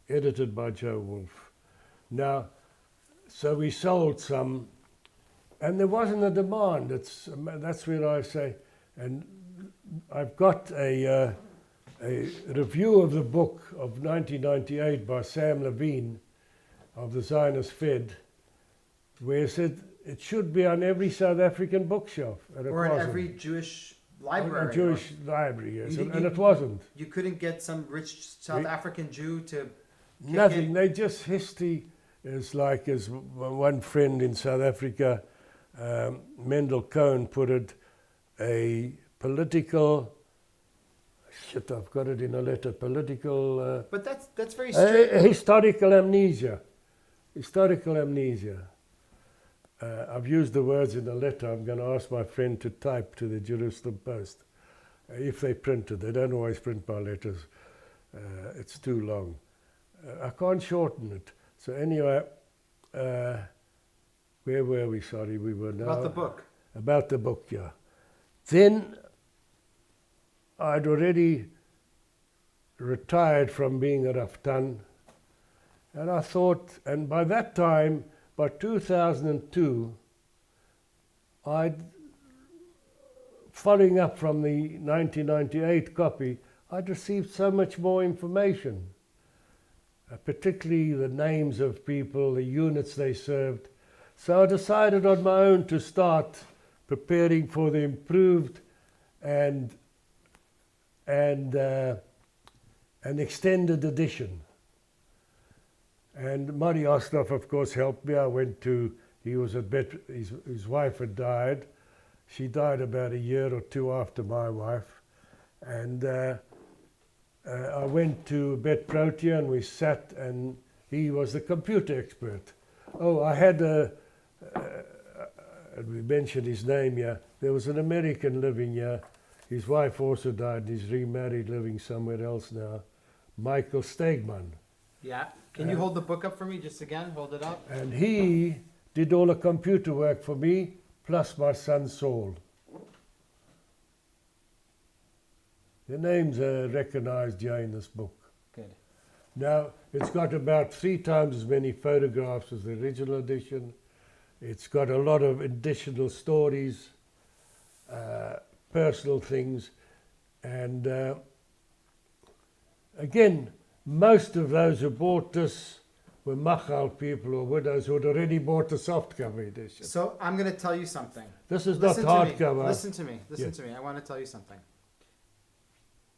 Edited by Joe Woolf. Now, so we sold some, and there wasn't a demand. That's where I say, and I've got a review of the book of 1998 by Sam Levine of the Zionist Fed, where it said it should be on every South African bookshelf. And or in every Jewish library. A Jewish library, yes, and it wasn't. You couldn't get some rich South African Jew to... Nothing, they just history is like, as one friend in South Africa, Mendel Cohn put it, a political, shit, I've got it in a letter, political... but that's very strange. Historical amnesia. Historical amnesia. I've used the words in a letter. I'm going to ask my friend to type to the Jerusalem Post. If they print it, they don't always print my letters. It's too long. I can't shorten it. So anyway, where were we? Sorry, we were now... About the book. About the book, yeah. Then I'd already retired from being a Raftan, and I thought, and by that time, by 2002, following up from the 1998 copy, I'd received so much more information, particularly the names of people, the units they served. So I decided on my own to start preparing for the improved and an extended edition. And Mari Ostrov, of course, helped me. I went to, he was his wife had died. She died about a year or two after my wife. And I went to Bet Protea and we sat, and he was the computer expert. Oh, I had we mentioned his name here. There was an American living here. His wife also died. He's remarried, living somewhere else now. Michael Stegman. Yeah. Can you hold the book up for me just again? Hold it up. And he did all the computer work for me, plus my son Saul. The names are recognized here in this book. Good. Now, it's got about 3 times as many photographs as the original edition. It's got a lot of additional stories, personal things, and again, most of those who bought this were Machal people or widows who had already bought the softcover edition. So I'm going to tell you something. This is not hardcover. Listen to me. Listen to me. I want to tell you something.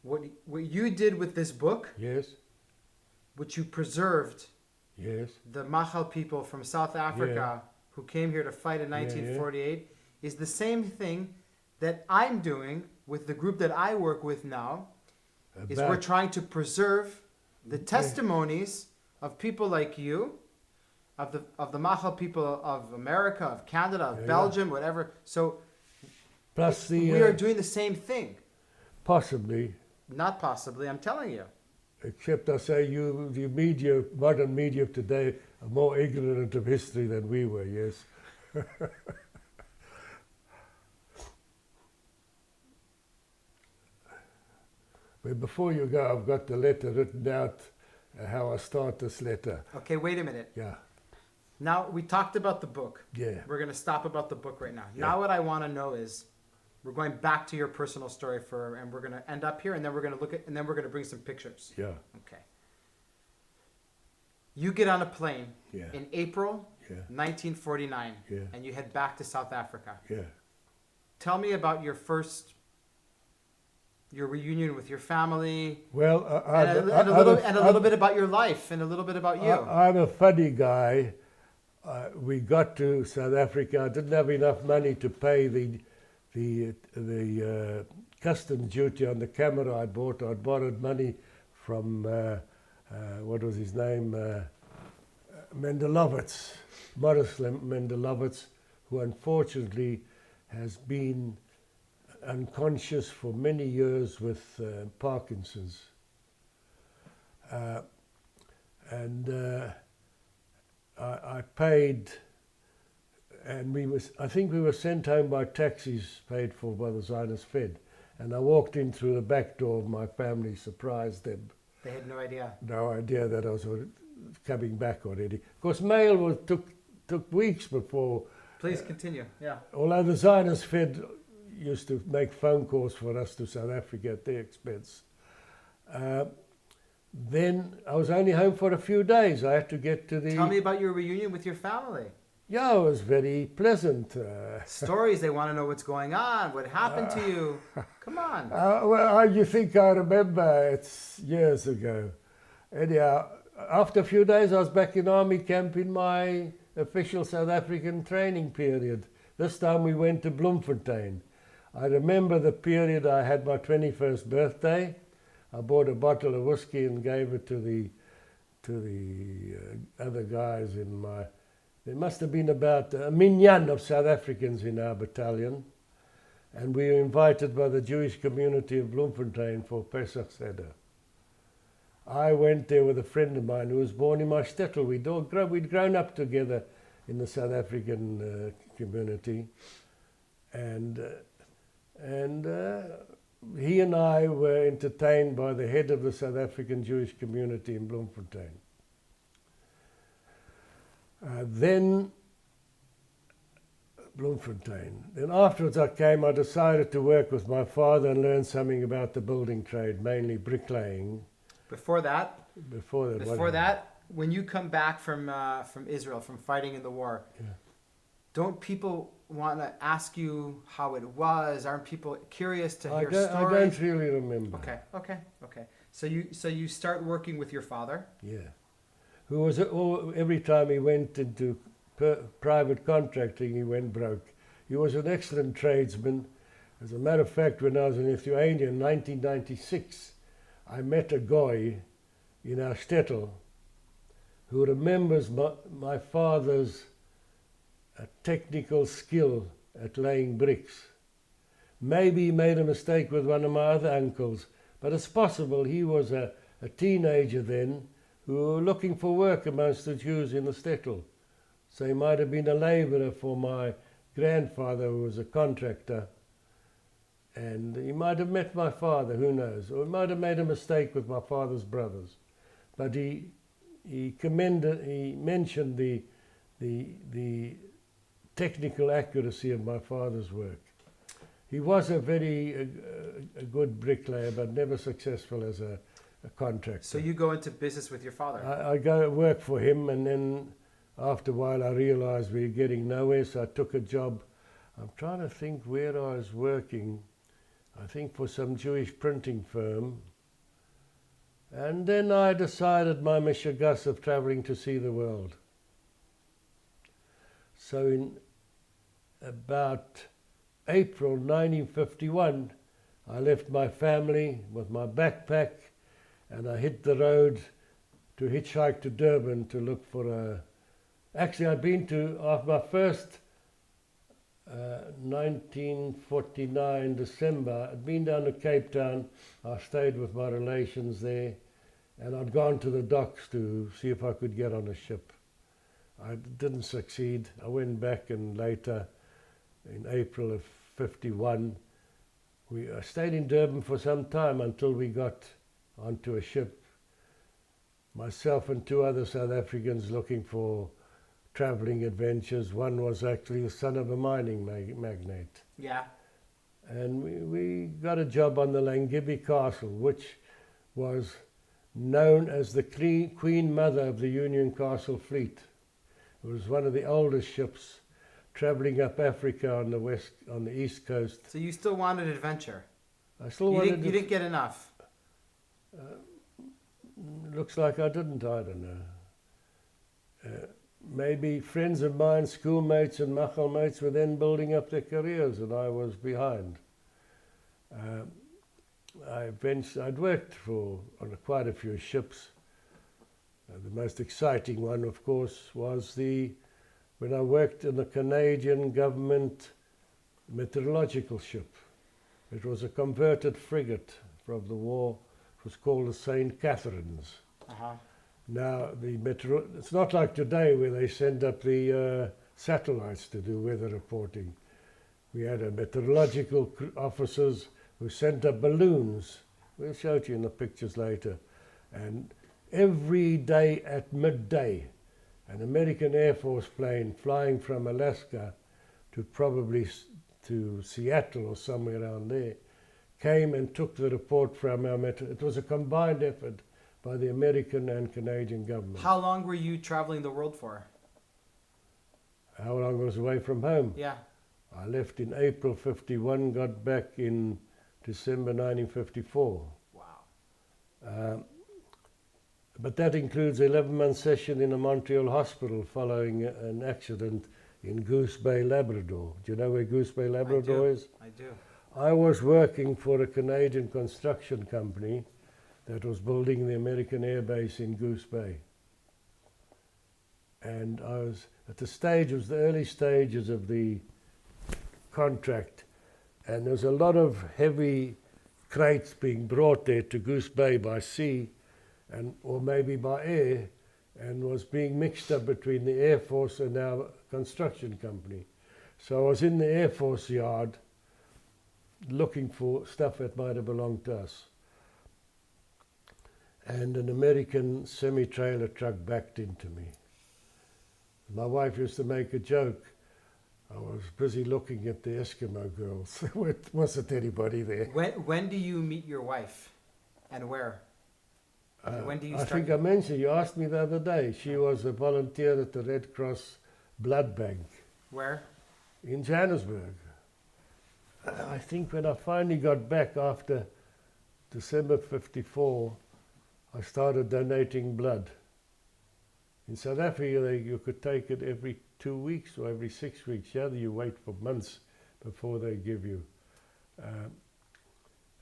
What you did with this book, yes, which you preserved, yes, the Machal people from South Africa who came here to fight in 1948, is the same thing that I'm doing with the group that I work with now. Is we're trying to preserve the testimonies of people like you, of the Machal people of America, of Canada, of Yeah, Belgium, whatever. So Plus we are doing the same thing. possibly, Not possibly, I'm telling you. except I say the media, modern media of today, are more ignorant of history than we were, yes. But before you go, I've got the letter written out, how I start this letter. Okay, wait a minute. Yeah, Now, we talked about the book. yeah, We're going to stop about the book right now. Yeah. Now what I want to know is, we're going back to your personal story and we're going to end up here, and then we're going to look at, and then we're going to bring some pictures. yeah, Okay. You get on a plane yeah, in April yeah, 1949, yeah, and you head back to South Africa. yeah. Tell me about your reunion with your family, Well, and a little bit about your life, and a little bit about you. I'm a funny guy. We got to South Africa. I didn't have enough money to pay the customs duty on the camera I bought. I'd borrowed money from what was his name, Mendelovitz, Morris Mendelovitz, who unfortunately has been unconscious for many years with Parkinson's. I paid, and I think we were sent home by taxis paid for by the Zionist Fed. And I walked in through the back door of my family, surprised them. They had no idea. No idea that I was coming back already. Of course, mail took weeks before. Please continue. Yeah. Although the Zionist Fed used to make phone calls for us to South Africa at their expense. Then I was only home for a few days. I had to get to the... Tell me about your reunion with your family. Yeah, it was very pleasant. Stories, they want to know what's going on, what happened to you. Come on. Well, you think I remember? It's years ago. Anyhow, after a few days I was back in army camp in my official South African training period. This time we went to Bloemfontein. I remember the period I had my 21st birthday. I bought a bottle of whiskey and gave it to the other guys in my... There must have been about a minyan of South Africans in our battalion, and we were invited by the Jewish community of Bloemfontein for Pesach Seder. I went there with a friend of mine who was born in my shtetl. We'd grown up together in the South African community, and he and I were entertained by the head of the South African Jewish community in Bloemfontein. Then Bloemfontein. Then afterwards I decided to work with my father and learn something about the building trade, mainly bricklaying. Before that, Before when you come back from Israel, from fighting in the war, yeah. Don't people want to ask you how it was? Aren't people curious to hear I stories? don't really remember. Okay. So you start working with your father. Yeah. Who was every time he went into private contracting, he went broke. He was an excellent tradesman. As a matter of fact, when I was in Lithuania in 1996, I met a guy in our shtetl who remembers my father's technical skill at laying bricks. Maybe he made a mistake with one of my other uncles, but it's possible he was a teenager then who were looking for work amongst the Jews in the shtetl. So he might have been a labourer for my grandfather, who was a contractor, and he might have met my father, who knows, or he might have made a mistake with my father's brothers. But he mentioned the technical accuracy of my father's work. He was a good bricklayer, but never successful as a contractor. So you go into business with your father? I go work for him, and then after a while I realized we were getting nowhere, so I took a job. I'm trying to think where I was working. I think for some Jewish printing firm. And then I decided my mishagas of traveling to see the world. So in about April 1951, I left my family with my backpack, and I hit the road to hitchhike to Durban to look for a... Actually, I'd been to, after my first 1949 December, I'd been down to Cape Town. I stayed with my relations there, and I'd gone to the docks to see if I could get on a ship. I didn't succeed. I went back, and later, in April of 51, I stayed in Durban for some time until we got onto a ship. Myself and two other South Africans looking for travelling adventures. One was actually the son of a mining magnate. Yeah. And we got a job on the Langibby Castle, which was known as the Queen Mother of the Union Castle Fleet. It was one of the oldest ships travelling up Africa on the east coast. So you still wanted adventure? I still wanted... You didn't get enough? Looks like I didn't, I don't know. Maybe friends of mine, schoolmates and machal mates, were then building up their careers and I was behind. I'd worked on quite a few ships. The most exciting one, of course, was when I worked in the Canadian government meteorological ship. It was a converted frigate from the war. It was called the St. Catherine's. Uh-huh. Now, it's not like today where they send up the satellites to do weather reporting. We had meteorological officers who sent up balloons. We'll show it you in the pictures later. And every day at midday, an American Air Force plane flying from Alaska to Seattle or somewhere around there came and took the report from our It was a combined effort by the American and Canadian government. How long were you traveling the world for? How long I was away from home? Yeah. I left in April 51, got back in December 1954. Wow. But that includes an 11-month session in a Montreal hospital following an accident in Goose Bay, Labrador. Do you know where Goose Bay, Labrador is? I do. I was working for a Canadian construction company that was building the American Air Base in Goose Bay. And I was at it was the early stages of the contract, and there was a lot of heavy crates being brought there to Goose Bay by sea, or maybe by air, and was being mixed up between the Air Force and our construction company. So I was in the Air Force yard looking for stuff that might have belonged to us. And an American semi-trailer truck backed into me. My wife used to make a joke. I was busy looking at the Eskimo girls. There wasn't anybody there. When do you meet your wife, and where? When do you start? I think I mentioned, you asked me the other day. She was a volunteer at the Red Cross Blood Bank. Where? In Johannesburg. I think when I finally got back after December 54, I started donating blood. In South Africa, you could take it every 2 weeks or every 6 weeks. Yeah, you wait for months before they give you.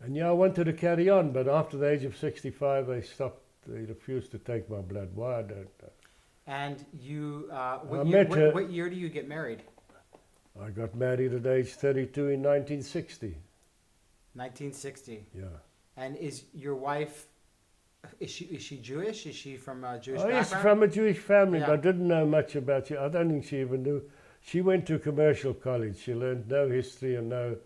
And yeah, I wanted to carry on, but after the age of 65, they stopped. They refused to take my blood. Why, I don't know. And you, what year do you get married? I got married at age 32 in 1960. 1960. Yeah. And is your wife, is she Jewish? Is she from a Jewish background? Yes, from a Jewish family, yeah. But I didn't know much about you. I don't think she even knew. She went to commercial college. She learned no history and no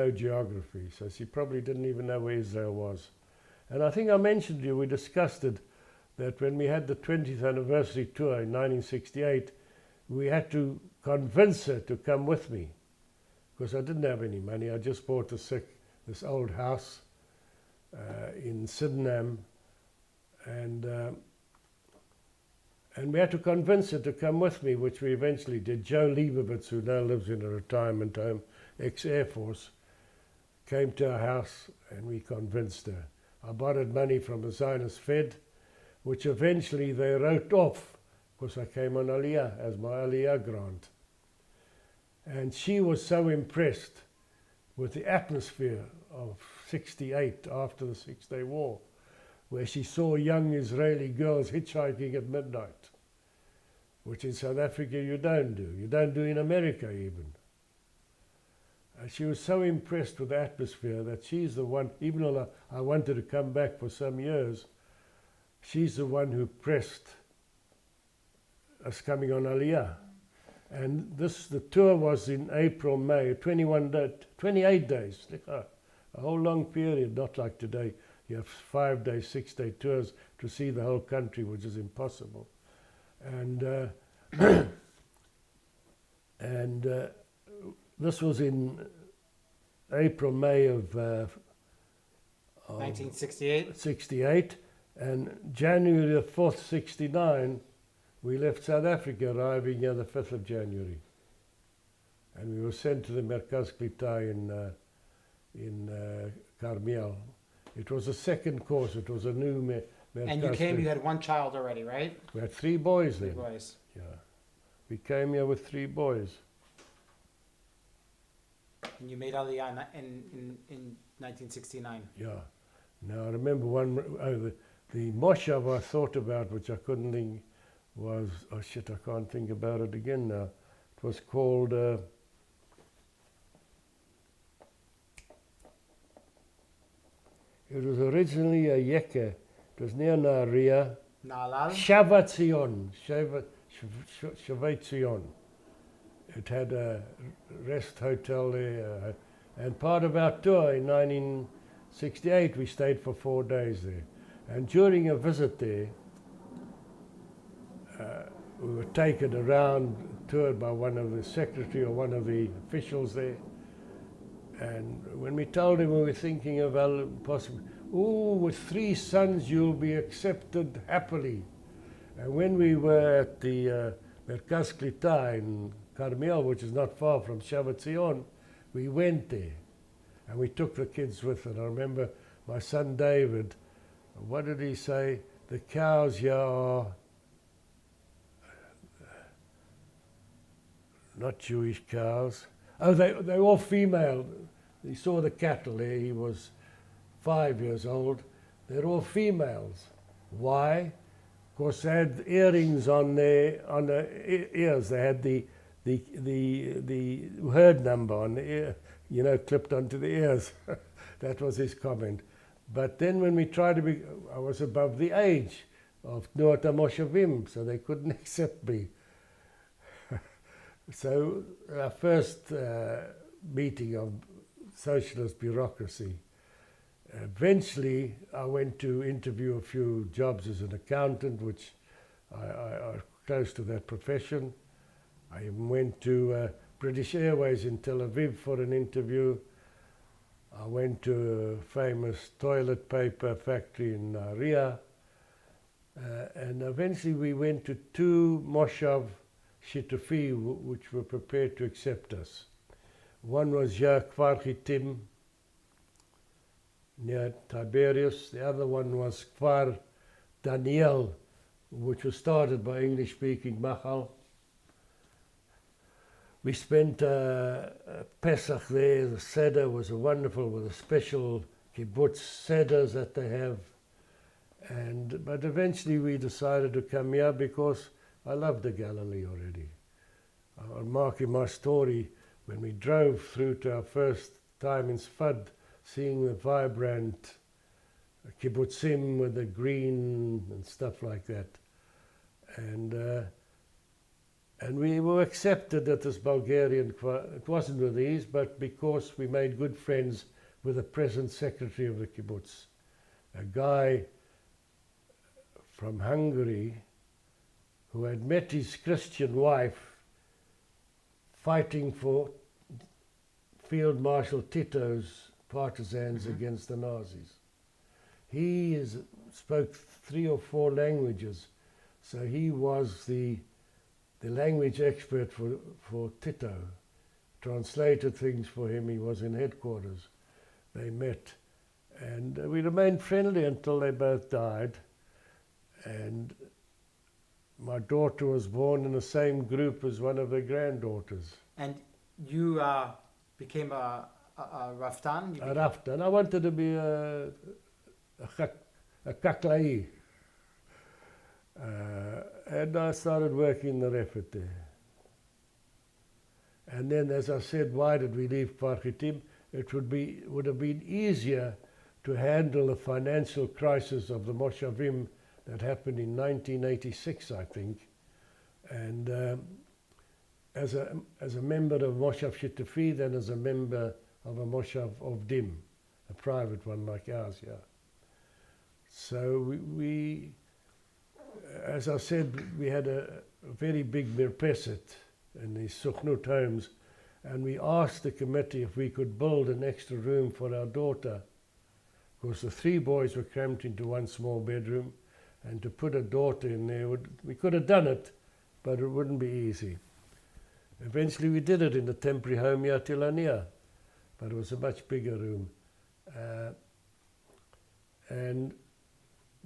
geography. So she probably didn't even know where Israel was. And I think I mentioned to you, we discussed it, that when we had the 20th anniversary tour in 1968, we had to convince her to come with me, because I didn't have any money. I just bought this old house in Sydenham, and we had to convince her to come with me, which we eventually did. Joe Leibovitz, who now lives in a retirement home, ex-Air Force, came to our house and we convinced her. I borrowed money from the Zionist Fed, which eventually they wrote off, because I came on Aliyah as my Aliyah grant. And she was so impressed with the atmosphere of 68 after the Six-Day War, where she saw young Israeli girls hitchhiking at midnight, which in South Africa you don't do. You don't do in America even. And she was so impressed with the atmosphere that she's the one, even though I wanted to come back for some years, she's the one who pressed us coming on Aliyah. And the tour was in April, May, 28 days, a whole long period, not like today. You have 5-day, 6-day tours to see the whole country, which is impossible. And this was in April, May of 1968. 68, and January the 4th, 69, we left South Africa, arriving here the 5th of January. And we were sent to the Merkaz Klita in Carmiel. It was a second course. It was a new Merkaz. And you came, you had one child already, right? We had 3 boys then. 3 boys. Yeah. We came here with 3 boys. And you made Aliyah in 1969. Yeah. Now I remember the moshav I thought about, which I couldn't think, was, oh shit, I can't think about it again now. It was called, it was originally a yeke. It was near Nahariya. Naalal? Shavat Zion. It had a rest hotel there. And part of our tour in 1968, we stayed for 4 days there. And during a visit there, we were taken around, toured by one of the secretary or one of the officials there. And when we told him we were thinking of possibly, with 3 sons you'll be accepted happily. And when we were at the Merkaz Klita in Carmiel, which is not far from Shavat Zion, we went there. And we took the kids with us. I remember my son David, what did he say? The cows here are not Jewish cows. Oh, they're all female. He saw the cattle there. He was 5 years old. They're all females. Why? Because they had earrings on the ears. They had the herd number on the ear, clipped onto the ears. That was his comment. But then when we tried to be, I was above the age of Tnuat HaMoshavim, so they couldn't accept me. So our first meeting of socialist bureaucracy. Eventually, I went to interview a few jobs as an accountant, which are close to that profession. I even went to British Airways in Tel Aviv for an interview. I went to a famous toilet paper factory in Nahariya. And eventually we went to 2 moshav Shitufi, which were prepared to accept us. One was Kfar Chitim, near Tiberias. The other one was Kfar Daniel, which was started by English-speaking Machal. We spent Pesach there. The Seder was wonderful, with a special kibbutz Seders that they have. But eventually we decided to come here because I loved the Galilee already. I'll mark in my story when we drove through to our first time in Sfad, seeing the vibrant kibbutzim with the green and stuff like that. And we were accepted at this Bulgarian, it wasn't with ease, but because we made good friends with the present secretary of the kibbutz, a guy from Hungary who had met his Christian wife fighting for Field Marshal Tito's partisans against the Nazis. He spoke 3 or 4 languages, so he was the language expert for Tito, translated things for him. He was in headquarters. They met, and we remained friendly until they both died. And my daughter was born in the same group as one of their granddaughters. And you became a Raftan? A Raftan. I wanted to be a kaklai. And I started working the effort there. And then, as I said, why did we leave Parchitim? It would have been easier to handle the financial crisis of the Moshavim that happened in 1986, I think. And as a member of Moshav Shitafi than as a member of a Moshav of Dim, a private one like ours, yeah. So we as I said, we had a very big mirpeset in these Sukhnut homes, and we asked the committee if we could build an extra room for our daughter, because the 3 boys were cramped into one small bedroom, and to put a daughter in there, we could have done it, but it wouldn't be easy. Eventually we did it in the temporary home here at Ilania, but it was a much bigger room. And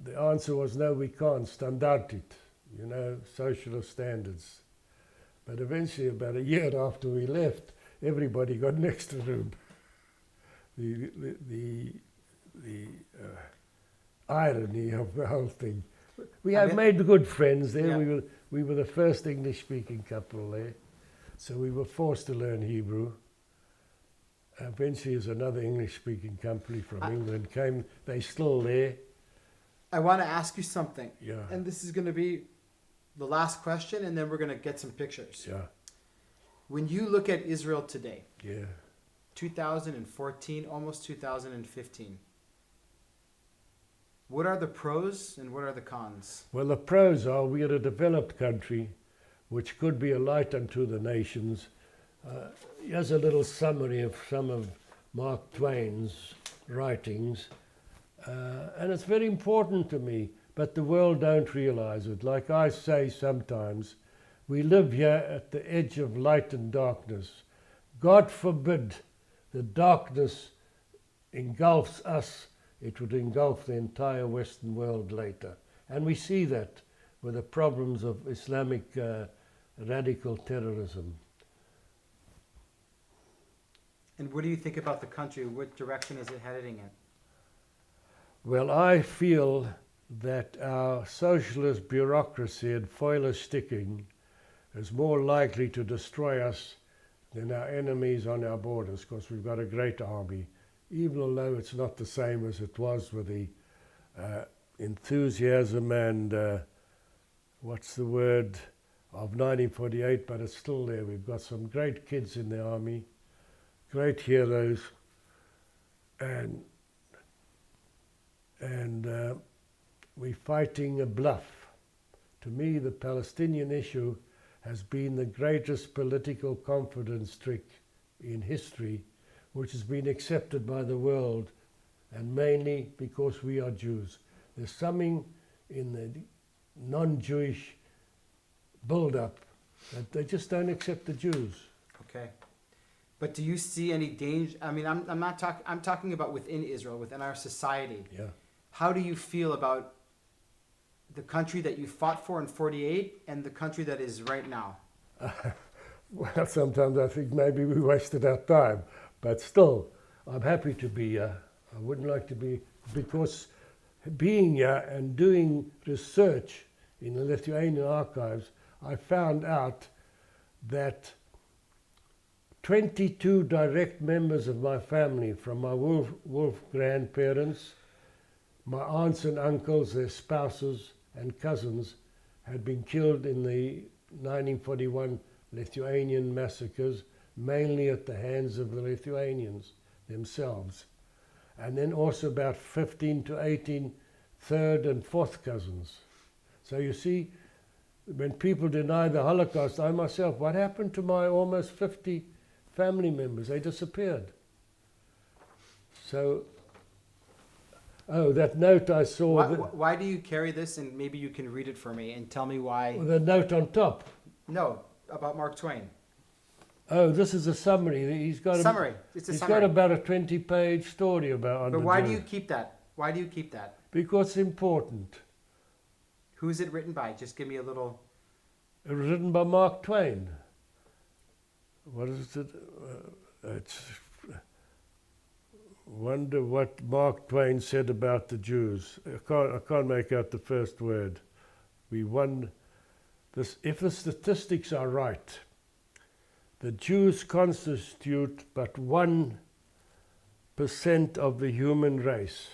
the answer was no, we can't, standard it, you know, socialist standards. But eventually, about a year after we left, everybody got an extra room. The irony of the whole thing. We have made good friends there. Yeah. We were the first English-speaking couple there, so we were forced to learn Hebrew. Eventually, as another English-speaking company from England came, they're still there. I want to ask you something. Yeah. And this is going to be the last question, and then we're going to get some pictures. Yeah. When you look at Israel today, yeah, 2014, almost 2015, what are the pros and what are the cons? Well, the pros are we are a developed country, which could be a light unto the nations. Here's a little summary of some of Mark Twain's writings. And it's very important to me, but the world don't realize it. Like I say sometimes, we live here at the edge of light and darkness. God forbid the darkness engulfs us, it would engulf the entire Western world later. And we see that with the problems of Islamic radical terrorism. And what do you think about the country? What direction is it heading in? Well, I feel that our socialist bureaucracy and foiler sticking is more likely to destroy us than our enemies on our borders, because we've got a great army, even although it's not the same as it was with the enthusiasm and, what's the word, of 1948, but it's still there. We've got some great kids in the army, great heroes, and we're fighting a bluff. To me, the Palestinian issue has been the greatest political confidence trick in history, which has been accepted by the world, and mainly because we are Jews. There's something in the non-Jewish build-up that they just don't accept the Jews. Okay. But do you see any danger? I mean, I'm talking about within Israel, within our society. Yeah. How do you feel about the country that you fought for in 48 and the country that is right now? Well, sometimes I think maybe we wasted our time, but still, I'm happy to be here. I wouldn't like to be, because being here and doing research in the Lithuanian archives, I found out that 22 direct members of my family, from my Woolf grandparents, my aunts and uncles, their spouses and cousins, had been killed in the 1941 Lithuanian massacres, mainly at the hands of the Lithuanians themselves. And then also about 15 to 18 third and fourth cousins. So you see, when people deny the Holocaust, I myself, what happened to my almost 50 family members? They disappeared. So, oh, that note I saw. Why do you carry this? And maybe you can read it for me and tell me why. Well, the note on top. No, about Mark Twain. Oh, this is a summary. He's got summary. It's a summary. He's got about a 20-page story about. But why do you keep that? Why do you keep that? Because it's important. Who is it written by? Just give me a little. It was written by Mark Twain. What is it? wonder what Mark Twain said about the Jews. I can't make out the first word. We wonder this, if the statistics are right, the Jews constitute but 1% of the human race.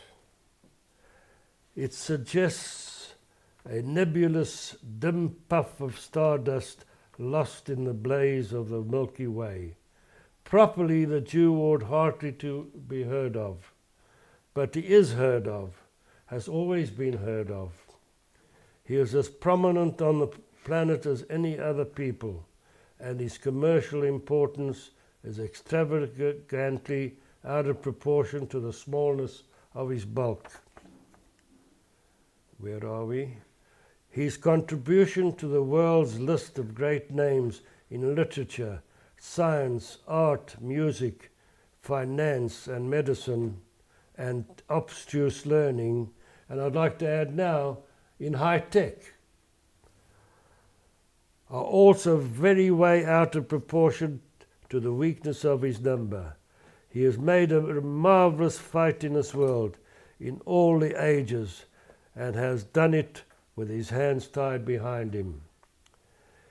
It suggests a nebulous, dim puff of stardust lost in the blaze of the Milky Way. Properly, the Jew ought hardly to be heard of, but he is heard of, has always been heard of. He is as prominent on the planet as any other people, and his commercial importance is extravagantly out of proportion to the smallness of his bulk. Where are we? His contribution to the world's list of great names in literature, science, art, music, finance and medicine and obtuse learning, and I'd like to add now, in high tech, are also very way out of proportion to the weakness of his number. He has made a marvelous fight in this world in all the ages and has done it with his hands tied behind him.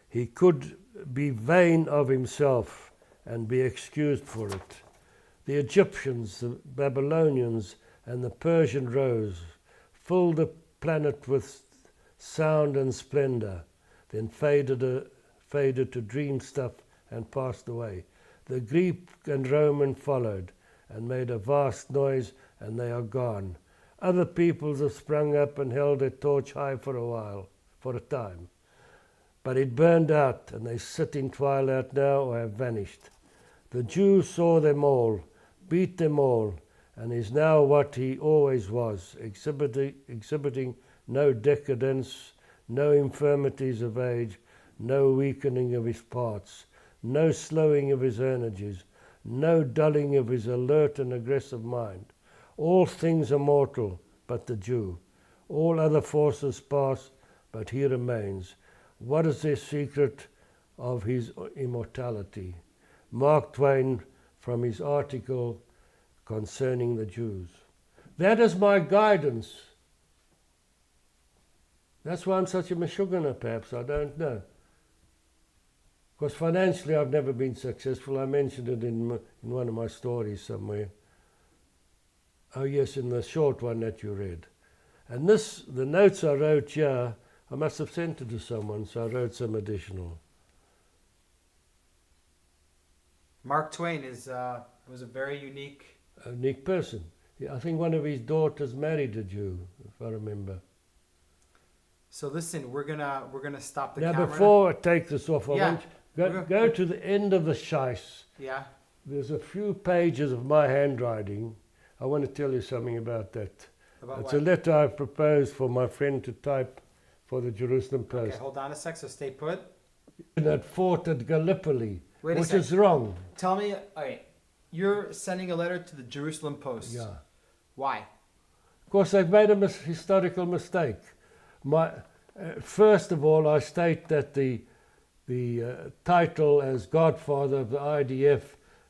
He could be vain of himself and be excused for it. The Egyptians, the Babylonians and the Persian rose, filled the planet with sound and splendor, then faded to dream stuff and passed away. The Greek and Roman followed and made a vast noise, and they are gone. Other peoples have sprung up and held their torch high for a time. But it burned out, and they sit in twilight now or have vanished. The Jew saw them all, beat them all, and is now what he always was, exhibiting no decadence, no infirmities of age, no weakening of his parts, no slowing of his energies, no dulling of his alert and aggressive mind. All things are mortal, but the Jew. All other forces pass, but he remains. What is the secret of his immortality? Mark Twain from his article concerning the Jews. That is my guidance. That's why I'm such a meshugana, perhaps, I don't know. Because financially I've never been successful. I mentioned it in one of my stories somewhere. Oh yes, in the short one that you read. And this, the notes I wrote here, I must have sent it to someone, so I wrote some additional. Mark Twain was a very unique person. I think one of his daughters married a Jew, if I remember. So listen, we're gonna stop the camera. Now before I take this off, I want go to the end of the Scheiss. Yeah. There's a few pages of my handwriting. I want to tell you something about that. It's a letter I proposed for my friend to type for the Jerusalem Post. Okay, hold on a sec, so stay put. That fought at Gallipoli, which sec. is wrong. Tell me, all right, you're sending a letter to the Jerusalem Post. Yeah. Why? Of course, they've made a historical mistake. First of all, I state that the title as Godfather of the IDF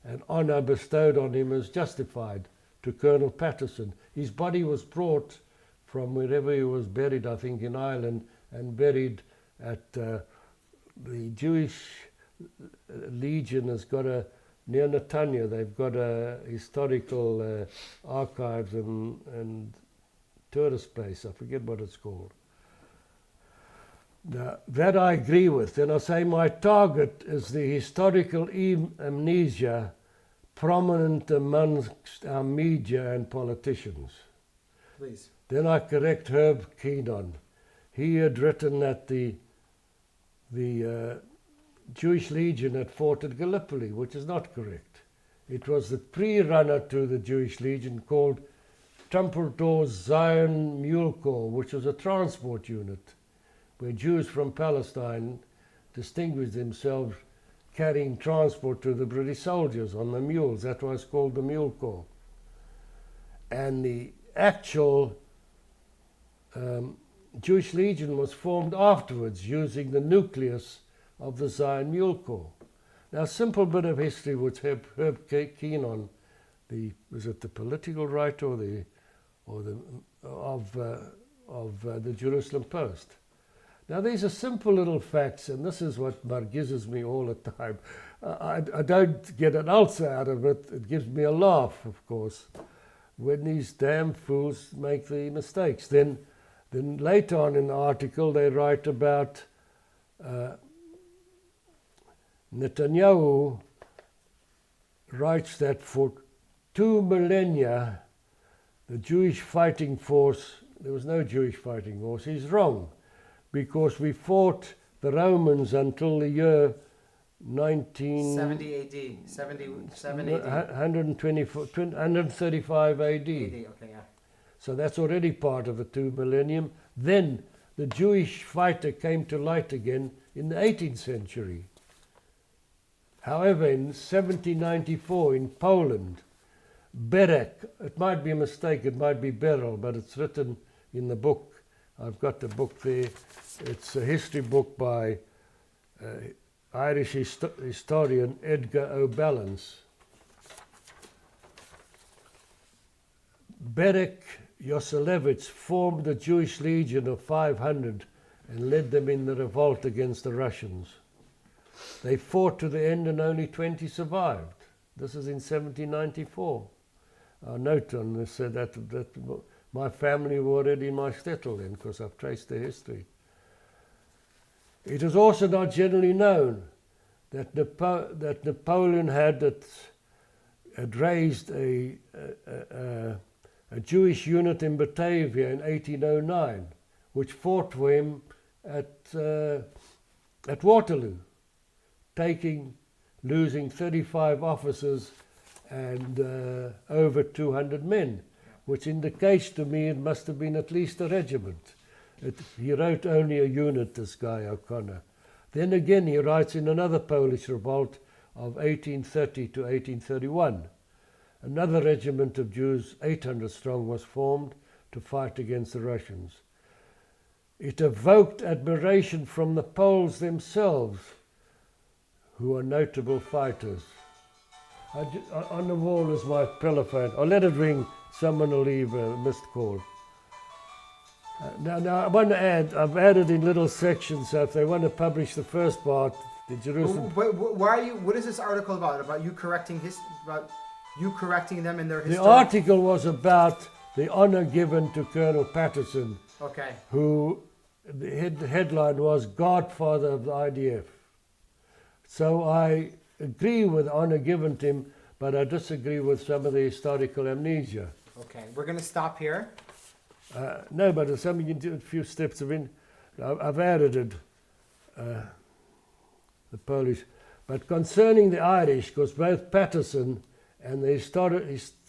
and honour bestowed on him is justified to Colonel Patterson. His body was brought from wherever he was buried, I think in Ireland, and buried at the Jewish Legion has got near Netanya, they've got a historical archives and tourist place, I forget what it's called. Now, that I agree with. Then I say my target is the historical amnesia prominent amongst our media and politicians. Please. Then I correct Herb Keenan. He had written that the Jewish Legion had fought at Gallipoli, which is not correct. It was the pre-runner to the Jewish Legion called Trumpeldor's Zion Mule Corps, which was a transport unit where Jews from Palestine distinguished themselves carrying transport to the British soldiers on the mules. That was called the Mule Corps. And the actual Jewish Legion was formed afterwards using the nucleus of the Zion Mule Corps. Now, a simple bit of history which Herb Keenan was it the political right of the Jerusalem Post. Now these are simple little facts, and this is what margises me all the time. I don't get an ulcer out of it. It gives me a laugh, of course, when these damn fools make the mistakes. Then later on in the article they write about Netanyahu writes that for 2 millennia the Jewish fighting force, there was no Jewish fighting force. He's wrong, because we fought the Romans until the year 70 AD. 77 AD. 135 AD. Okay, yeah. So that's already part of the 2 millennium. Then the Jewish fighter came to light again in the 18th century. However, in 1794 in Poland, Berek, it might be a mistake, it might be Beryl, but it's written in the book. I've got the book there. It's a history book by Irish historian Edgar O'Ballance. Berek Yoselevich formed the Jewish Legion of 500 and led them in the revolt against the Russians. They fought to the end and only 20 survived. This is in 1794. A note on this said that my family were already in my shtetl then, because I've traced the history. It is also not generally known that Napoleon had raised a Jewish unit in Batavia in 1809, which fought for him at Waterloo, losing 35 officers and over 200 men, which indicates to me it must have been at least a regiment. He wrote only a unit, this guy O'Connor. Then again he writes in another Polish revolt of 1830 to 1831. Another regiment of Jews, 800 strong, was formed to fight against the Russians. It evoked admiration from the Poles themselves, who are notable fighters. On the wall is my telephone. I'll let it ring. Someone will leave a missed call. Now I want to add, I've added in little sections, so if they want to publish the first part, the Jerusalem... Why are you, what is this article about? About you correcting them in their history? The article was about the honor given to Colonel Patterson, okay, who, the headline was Godfather of the IDF. So I agree with the honor given to him, but I disagree with some of the historical amnesia. Okay, we're going to stop here. No, but there's something you can do, a few steps of in. I've added the Polish. But concerning the Irish, because both Patterson and the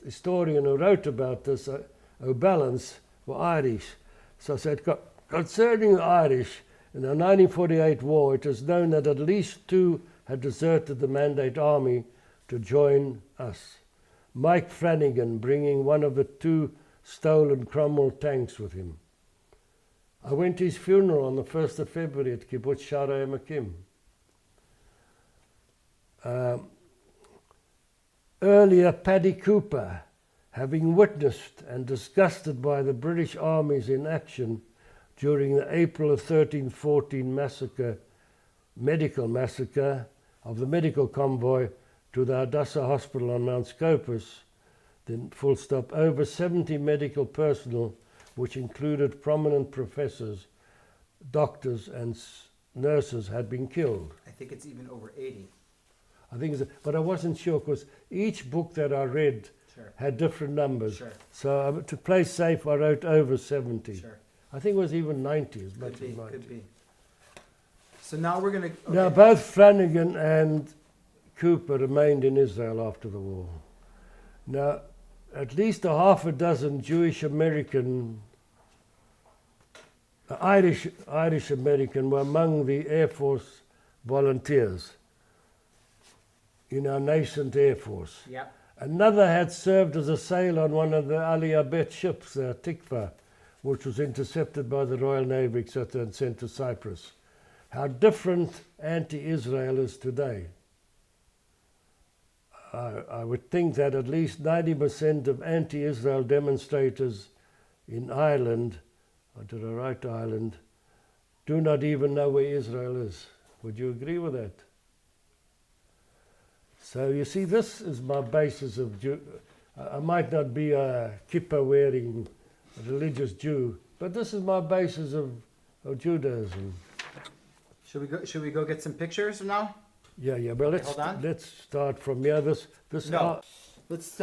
historian who wrote about this, O'Ballance, were Irish. So I said, concerning the Irish, in the 1948 war, it is known that at least 2 had deserted the Mandate Army to join us. Mike Flanagan bringing one of the 2 stolen Cromwell tanks with him. I went to his funeral on the 1st of February at Kibbutz Shaarei Makim. Earlier, Paddy Cooper, having witnessed and disgusted by the British armies in action during the April of 1314 medical massacre of the medical convoy to the Hadassah Hospital on Mount Scopus, then full stop, over 70 medical personnel, which included prominent professors, doctors and nurses, had been killed. I think it's even over 80. I think but I wasn't sure, because each book that I read had different numbers. Sure. So to play safe, I wrote over 70. Sure. I think it was even 90, as much as 90. Could be. So now we're going to... Okay. Now both Flanagan and Cooper remained in Israel after the war. Now, at least a half a dozen Jewish American, Irish American were among the Air Force volunteers in our nascent Air Force. Yep. Another had served as a sailor on one of the Aliyabet ships, the Tikva, which was intercepted by the Royal Navy, etc., and sent to Cyprus. How different anti-Israel is today. I would think that at least 90% of anti-Israel demonstrators in Ireland, or to the right Ireland, do not even know where Israel is. Would you agree with that? So you see, this is my basis of I might not be a kippah-wearing religious Jew, but this is my basis of Judaism. Should we go get some pictures now? Yeah. Well, let's start from here. Let's start. This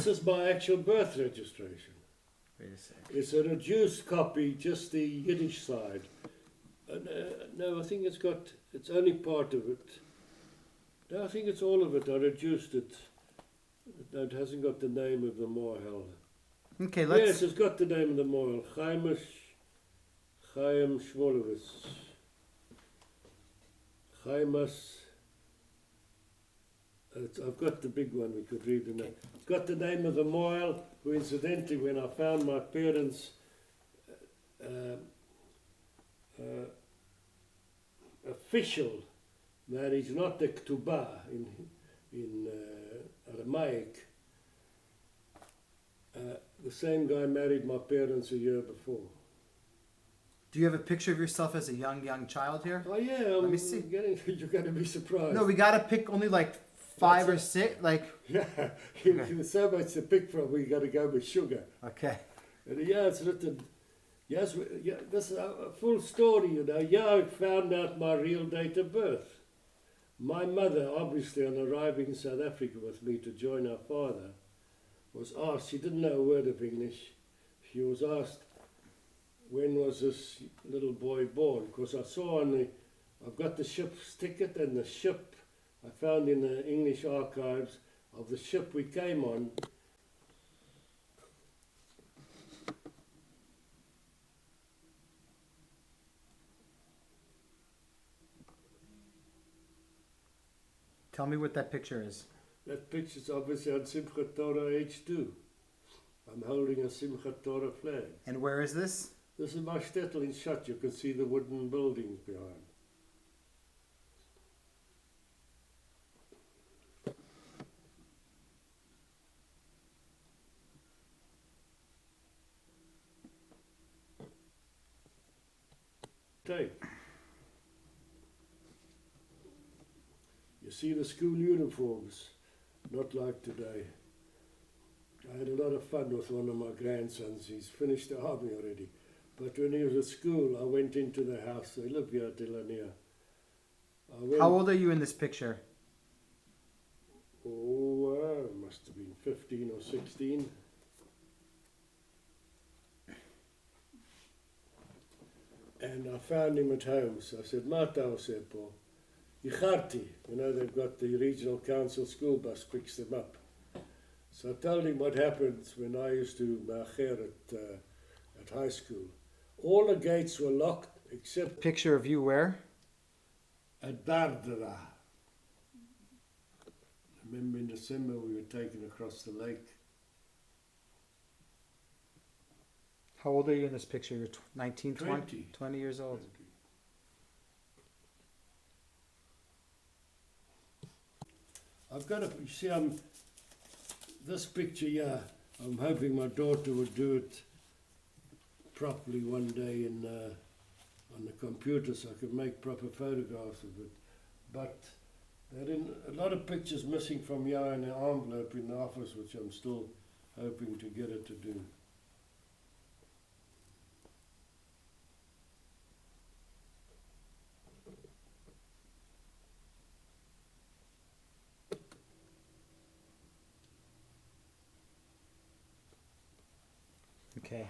is my actual birth registration. Wait a second. It's a reduced copy, just the Yiddish side. No, I think it's only part of it. No, I think it's all of it. I reduced it. No, it hasn't got the name of the Mohel. Okay, let's... Yes, it's got the name of the Mohel. Chaim Shmolowitz. Chaimas. I've got the big one, we could read the name. It's got the name of the Mohel, who incidentally, when I found my parents' official marriage, not the Ktubah in Aramaic, the same guy married my parents a year before. Do you have a picture of yourself as a young child here? Oh yeah, Let me see. You're going to be surprised. No, we gotta pick only like 5 or 6, like... Yeah, there's so much to pick from, we got to go with sugar. Okay. And yeah, it's written, yes, yeah, this is a full story, you know. Yeah, I found out my real date of birth. My mother, obviously, on arriving in South Africa with me to join our father, was asked, she didn't know a word of English, she was asked, when was this little boy born? Because I saw I've got the ship's ticket and the ship I found in the English archives of the ship we came on. Tell me what that picture is. That picture's obviously on Simchat Torah H2. I'm holding a Simchat Torah flag. And where is this? This is my shtetl in Shut. You can see the wooden buildings behind. Take. You see the school uniforms, not like today. I had a lot of fun with one of my grandsons. He's finished the army already. But when he was at school, I went into the house. They live here at Ilania. How old are you in this picture? Oh, must have been 15 or 16. And I found him at home. So I said, Mata Osepo, Icharti. You know, they've got the regional council school bus picks them up. So I told him what happens when I used to ma'acher at high school. All the gates were locked except... Picture of you where? At Dardara. I remember in December we were taken across the lake. How old are you in this picture? You're 19, 20. 20 years old. 20. I've got a... You see, this picture here, I'm hoping my daughter would do it properly one day on the computer so I could make proper photographs of it. But there are a lot of pictures missing from here in the envelope in the office, which I'm still hoping to get her to do. Okay.